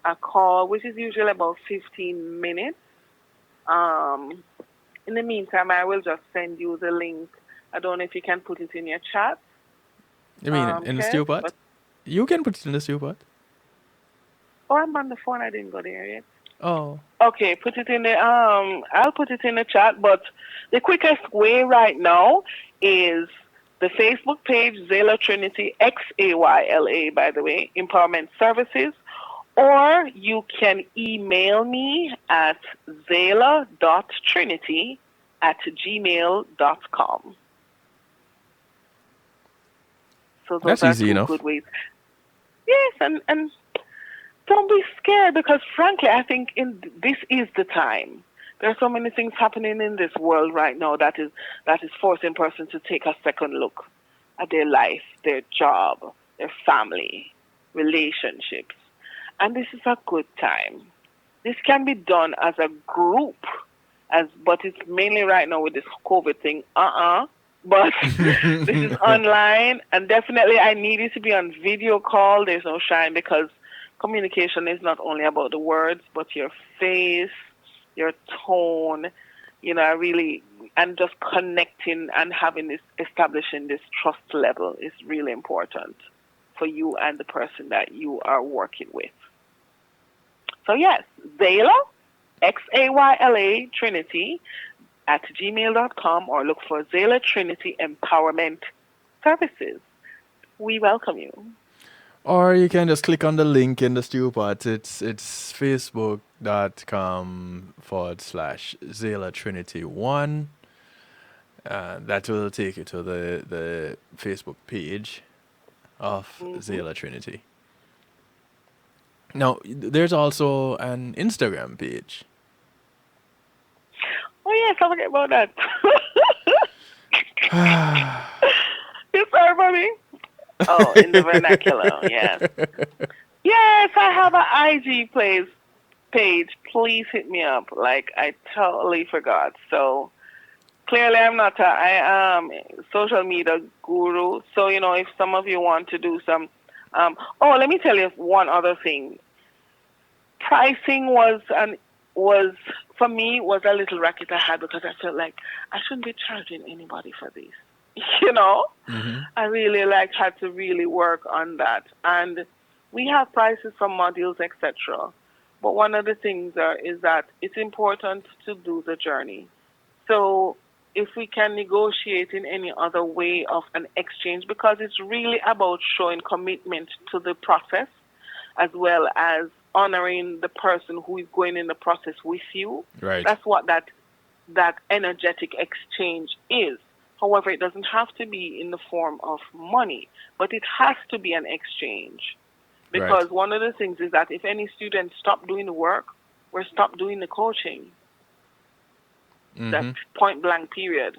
a call, which is usually about 15 minutes. In the meantime, I will just send you the link. I don't know if you can put it in your chat. You mean in the stew pot? You can put it in the stew pot. Oh, I'm on the phone. I didn't go there yet. Oh. Okay, put it in the I'll put it in the chat, but the quickest way right now is the Facebook page, Xayla Trinity, Xayla, by the way, Empowerment Services, or you can email me at xayla.trinity@gmail.com. So those That's are easy two enough. good ways. Yes, and don't be scared, because frankly, I think this is the time. There are so many things happening in this world right now that is forcing persons to take a second look at their life, their job, their family, relationships. And this is a good time. This can be done as a group, but it's mainly right now with this COVID thing. But this is online, and definitely I need it to be on video call. There's no shine, because communication is not only about the words, but your face, your tone, and just connecting and establishing this trust level is really important for you and the person that you are working with. So yes, Xayla, Xayla Trinity @gmail.com, or look for Xayla Trinity Empowerment Services. We welcome you. Or you can just click on the link in the stew pot. It's facebook.com/Xayla Trinity 1. That will take you to the Facebook page of Xayla Trinity. Now, there's also an Instagram page. Oh yes, I forget about that. You sorry for me? Oh, in the vernacular, yes. Yes, I have an IG page. Please hit me up. Like, I totally forgot. So clearly I'm not I am social media guru. So, if some of you want to do some let me tell you one other thing. Pricing was for me was a little racket I had because I felt like I shouldn't be charging anybody for this. I really had to really work on that. And we have prices from modules, etc. But one of the things is that it's important to do the journey. So if we can negotiate in any other way of an exchange, because it's really about showing commitment to the process as well as honoring the person who is going in the process with you. Right. That's what that energetic exchange is. However, it doesn't have to be in the form of money, but it has to be an exchange. Because one of the things is that if any students stop doing the work, or stop doing the coaching, that's point blank period.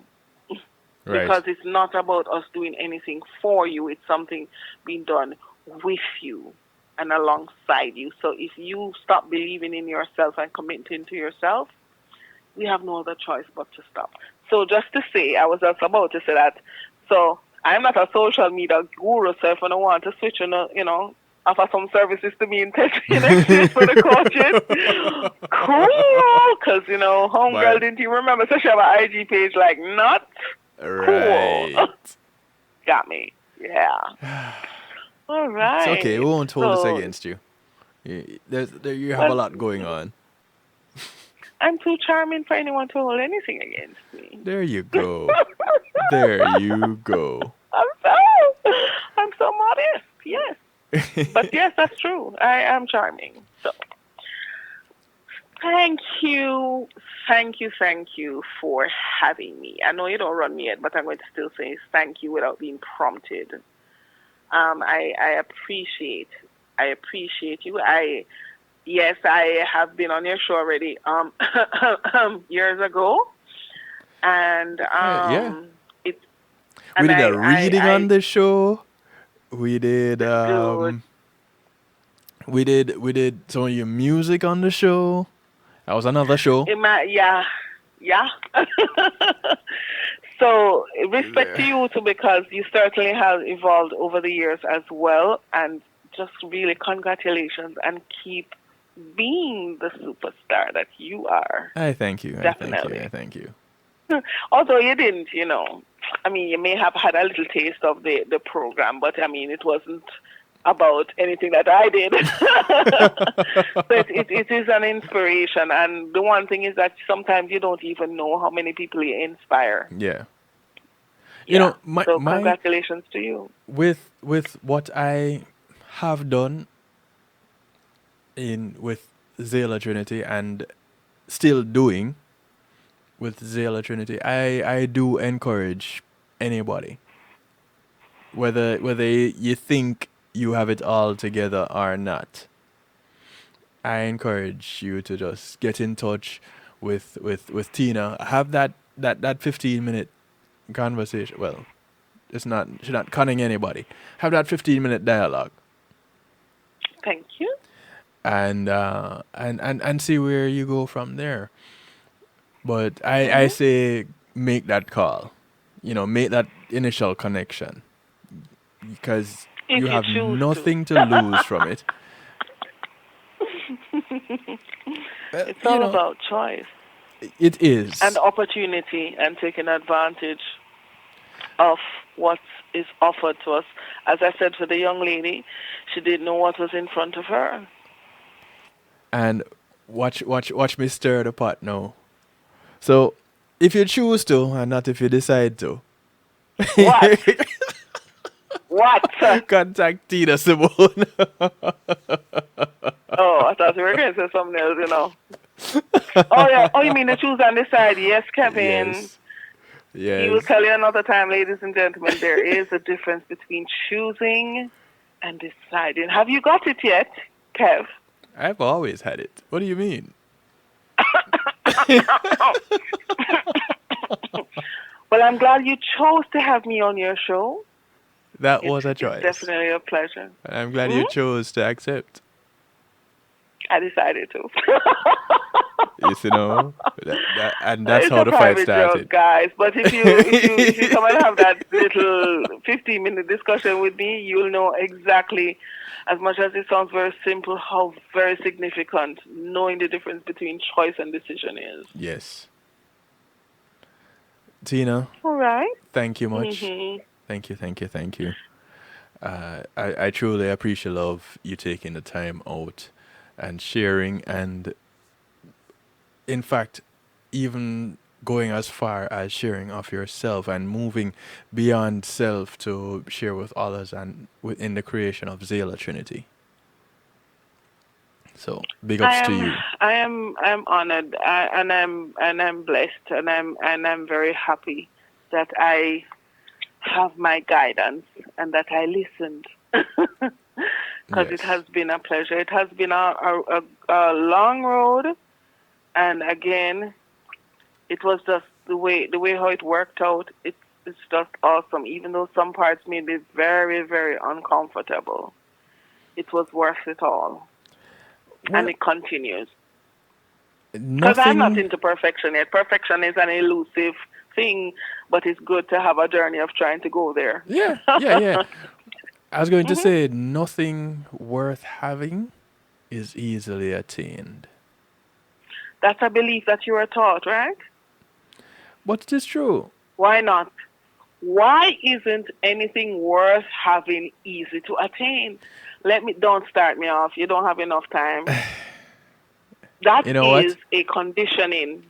Right. Because it's not about us doing anything for you, it's something being done with you and alongside you. So if you stop believing in yourself and committing to yourself, we have no other choice but to stop. So just to say, I was just about to say that, so I'm not a social media guru, so if I don't want to switch offer some services to me in exchange for the coaches, cool, because, homegirl didn't even remember, so she have an IG page, not cool. Got me, yeah. All right. It's okay, we won't hold this against you. You have a lot going on. I'm too charming for anyone to hold anything against me. There you go. There you go. I'm so modest, yes. But yes, that's true. I am charming. So thank you for having me. I know you don't run me yet, but I'm going to still say thank you without being prompted. I appreciate you. Yes, I have been on your show already years ago, and we did a reading on the show. We did we did some of your music on the show. That was another show. Yeah. So respect to you too, because you certainly have evolved over the years as well, and just really congratulations and keep being the superstar that you are. I thank you. Definitely. I thank you. Although you didn't, you may have had a little taste of the program, but it wasn't about anything that I did. But it is an inspiration, and the one thing is that sometimes you don't even know how many people you inspire. Yeah. So congratulations to you. With what I have done with Xayla Trinity and still doing with Xayla Trinity, I do encourage anybody, whether you think you have it all together or not, I encourage you to just get in touch with Tina. Have that 15-minute conversation. Well, she's not conning anybody. Have that 15-minute dialogue. Thank you. And see where you go from there. But I say make that call. Make that initial connection, because you have nothing to lose from it. It's all about choice. It is. And opportunity, and taking advantage of what is offered to us. As I said for the young lady, she didn't know what was in front of her. And watch me stir the pot now. So, if you choose to, and not if you decide to. What? What? Contact Tina Simone. Oh, I thought you were going to say something else, Oh, yeah. Oh, you mean the choose and decide? Yes, Kevin. Yes. He will Yes. tell you another time, ladies and gentlemen, there is a difference between choosing and deciding. Have you got it yet, Kev? I've always had it. What do you mean? Well, I'm glad you chose to have me on your show. That was a It's choice. definitely a pleasure. I'm glad you chose to accept. I decided to. Yes, and that's It's how a the fight private started. joke, guys. But if you come and have that little 15-minute discussion with me, you'll know exactly, as much as it sounds very simple, how very significant knowing the difference between choice and decision is. Yes. Tina, All right. thank you much. Mm-hmm. Thank you. I truly appreciate love you taking the time out and sharing, and in fact, even going as far as sharing of yourself and moving beyond self to share with others and within the creation of Xayla Trinity. So big ups to you. I'm honored, and I'm blessed, and I'm very happy that I have my guidance and that I listened, because it Yes. has been a pleasure. It has been a long road, and again, it was just the way how it worked out. It's just awesome. Even though some parts made me very, very uncomfortable, it was worth it all. Well, And it continues. Because I'm not into perfection yet. Perfection is an elusive thing, but it's good to have a journey of trying to go there. Yeah. I was going to say nothing worth having is easily attained. That's a belief that you were taught, right? But it is true. Why not? Why isn't anything worth having easy to attain? Don't start me off. You don't have enough time. That You know what? is a conditioning.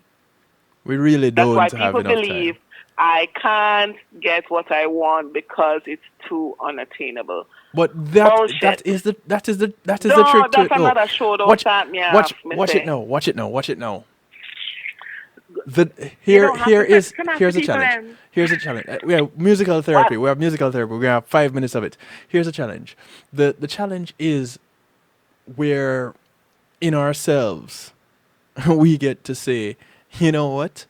We really That's don't why have people enough believe time. I can't get what I want because it's too unattainable. But that Bullshit. is the trick to That's it. though. another show. Don't start me off. Watch it now. Watch it now. You don't have to Here's pronounce a the challenge. people. Here's a challenge. We have musical therapy. We have musical therapy. We're gonna have 5 minutes of it. Here's a challenge. The challenge is where in ourselves we get to say, you know what?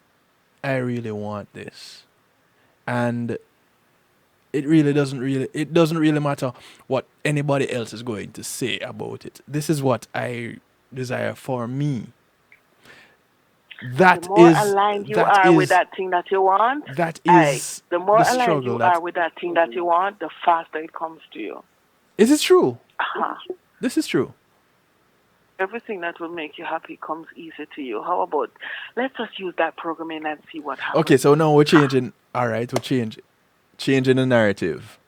I really want this. And it doesn't really matter what anybody else is going to say about it. This is what I desire for me. The more aligned you are with that thing that you want, the more aligned you are with that thing that you want, the faster it comes to you. Is it true? Uh-huh. This is true. Everything that will make you happy comes easy to you. How about, let's just use that programming and see what happens. Okay, so now we're changing. All right, we're changing the narrative.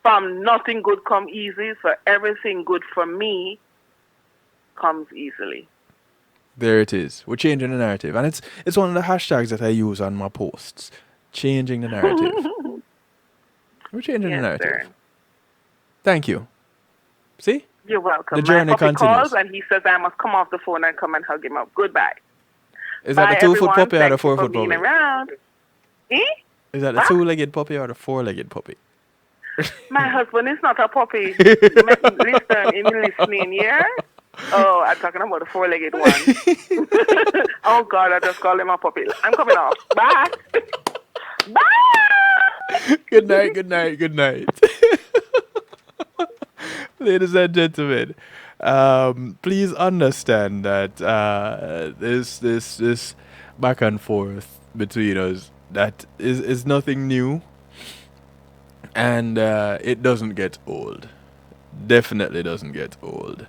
From nothing good come easy, so everything good for me comes easily. There it is. We're changing the narrative. And it's one of the hashtags that I use on my posts. Changing the narrative. We're changing the narrative. Sir. Thank you. See? You're welcome. The journey My puppy continues. calls and he says I must come off the phone and come and hug him up. Goodbye. Is Bye, that the 2-foot everyone. puppy or the Thank you 4-foot for being puppy? around. Is that the 2-legged puppy or the 4-legged puppy? My husband is not a puppy. Listen, in listening, yeah? Oh, I'm talking about the 4-legged one. Oh, God, I just called him a puppy. I'm coming off. Bye. Bye. Good night. Ladies and gentlemen, please understand that this back and forth between us, that is nothing new, and it doesn't get old. Definitely doesn't get old.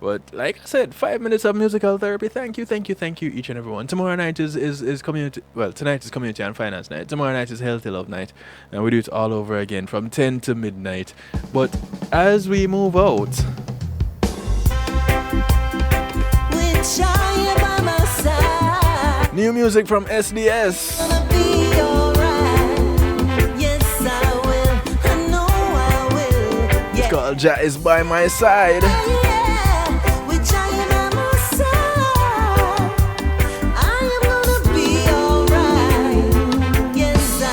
But like I said, 5 minutes of musical therapy. Thank you, each and every one. Tomorrow night is community. Well, tonight is community and finance night. Tomorrow night is healthy love night, and we do it all over again from 10 to midnight. But as we move out, new music from SDS. It's called Ja Is By My Side. I am gonna be alright. Yes, I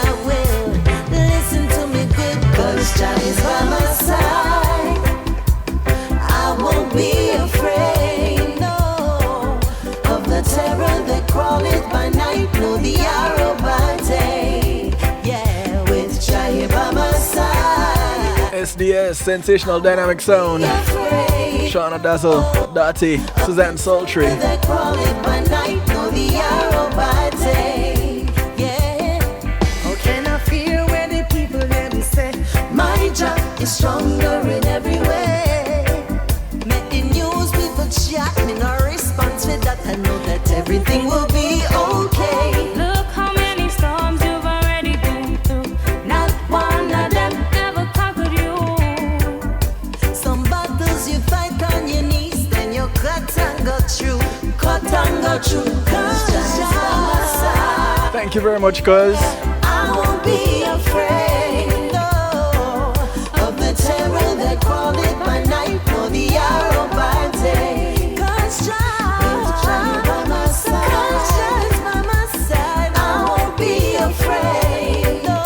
the arrow by day. Yeah, with Jaya by my side. SDS, Sensational Dynamic Sound. Shauna Dazzle, Dottie, Suzanne Sultry. They call it by night, know the arrow by day. Yeah. How can I fear when the people them say my job is stronger in every way? Met the news people chat, me no response with that. I know that everything will be okay. Look how many storms you've already been through. Not one of them ever conquered you. Some battles you fight on your knees, then you cut and go through. Cut and go through. 'Cause Jah is by my side. Thank you very much, cuz. I won't be afraid, no, of the terror that crawled it by night, nor the arrow by day. 'Cause Jah is by my side. 'Cause Jah is by my side. I won't be afraid, no,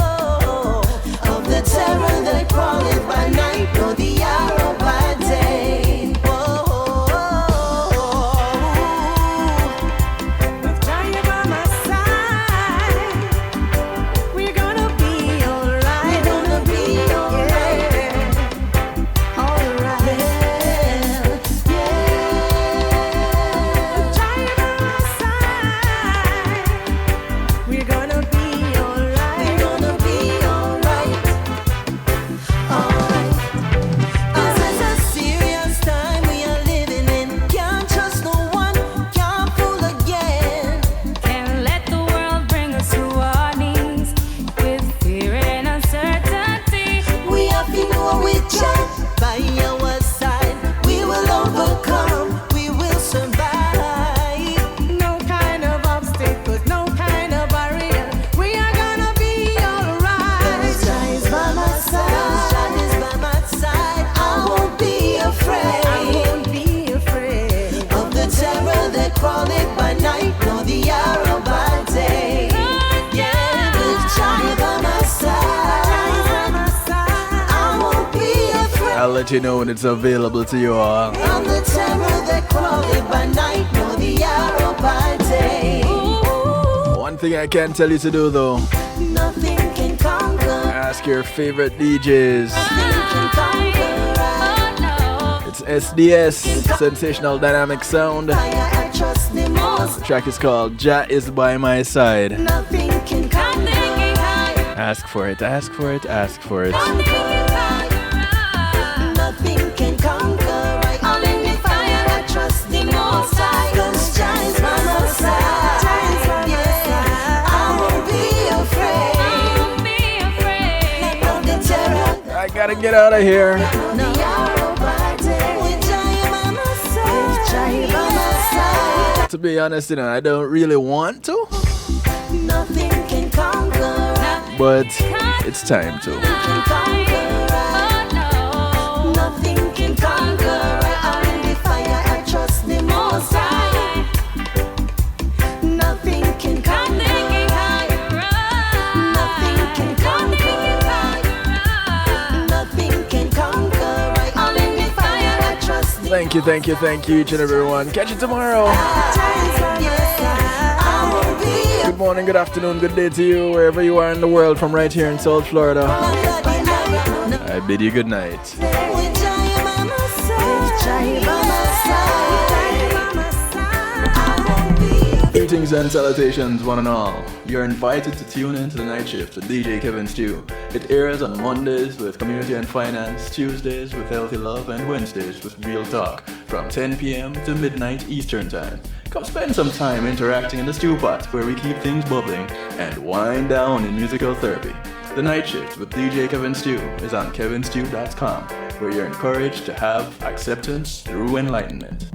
of the terror that crawled it by night, nor the arrow by day. With Jah by my side, we're gonna be alright. We're gonna be alright. Alright. Yeah. With Jah by my side, we're gonna be alright. We're gonna be alright. Alright. This is a serious time we are living in. Can't trust no one, can't fool again. Can't let the world bring us to our knees with fear and uncertainty. We have been know with Jah by our side. We will overcome, we will survive. No kind of obstacles, no kind of barrier. We are gonna be alright. 'Cause Jah is by my side. Jah is by my side. I won't be afraid. I won't be afraid of the terror that crawled it by night, nor the arrow by day. Yeah, with Jah by my side. Jah is by my side. I won't be afraid I'll let you know when it's available to you all. of the terror that crawled it by night, nor the arrow by day. One thing I can tell you to do though, Nothing can conquer. ask your favorite DJs. Nothing can conquer. Oh no. It's SDS, Sensational Dynamic Sound. Fire, I trust the most. The track is called Jah is by my side. Nothing can I'm conquer. thinking higher. Ask for it, ask for it, ask for it. I'm thinking higher. Nothing can conquer. I all in the fire. I trust the most high. 'Cause Jah is by my side. Yeah, I won't be afraid. Don't be afraid. Of the terror. I gotta get out of here. No. The arrow by day. With Jah by my side. With Jah by my side. To be honest, you know, I don't really want to, Nothing can conquer. but it's time to. Can conquer. Oh no. Nothing can conquer. I am in the fire. I trust the most high. Nothing can I'm conquer. thinking higher. Nothing can conquer. Nothing can conquer. I am in the fire. I trust the Thank you, thank you, thank you, each and everyone. Catch you tomorrow. Good morning, good afternoon, good day to you, wherever you are in the world, from right here in South Florida. I bid you good night. Greetings and salutations, one and all. You're invited to tune in to the night shift with DJ Kevin Stew. It airs on Mondays with Community and Finance, Tuesdays with Healthy Love, and Wednesdays with Real Talk from 10 p.m. to midnight Eastern Time. Come spend some time interacting in the stew pot where we keep things bubbling and wind down in musical therapy. The night shift with DJ Kevin Stew is on kevinstew.com, where you're encouraged to have acceptance through enlightenment.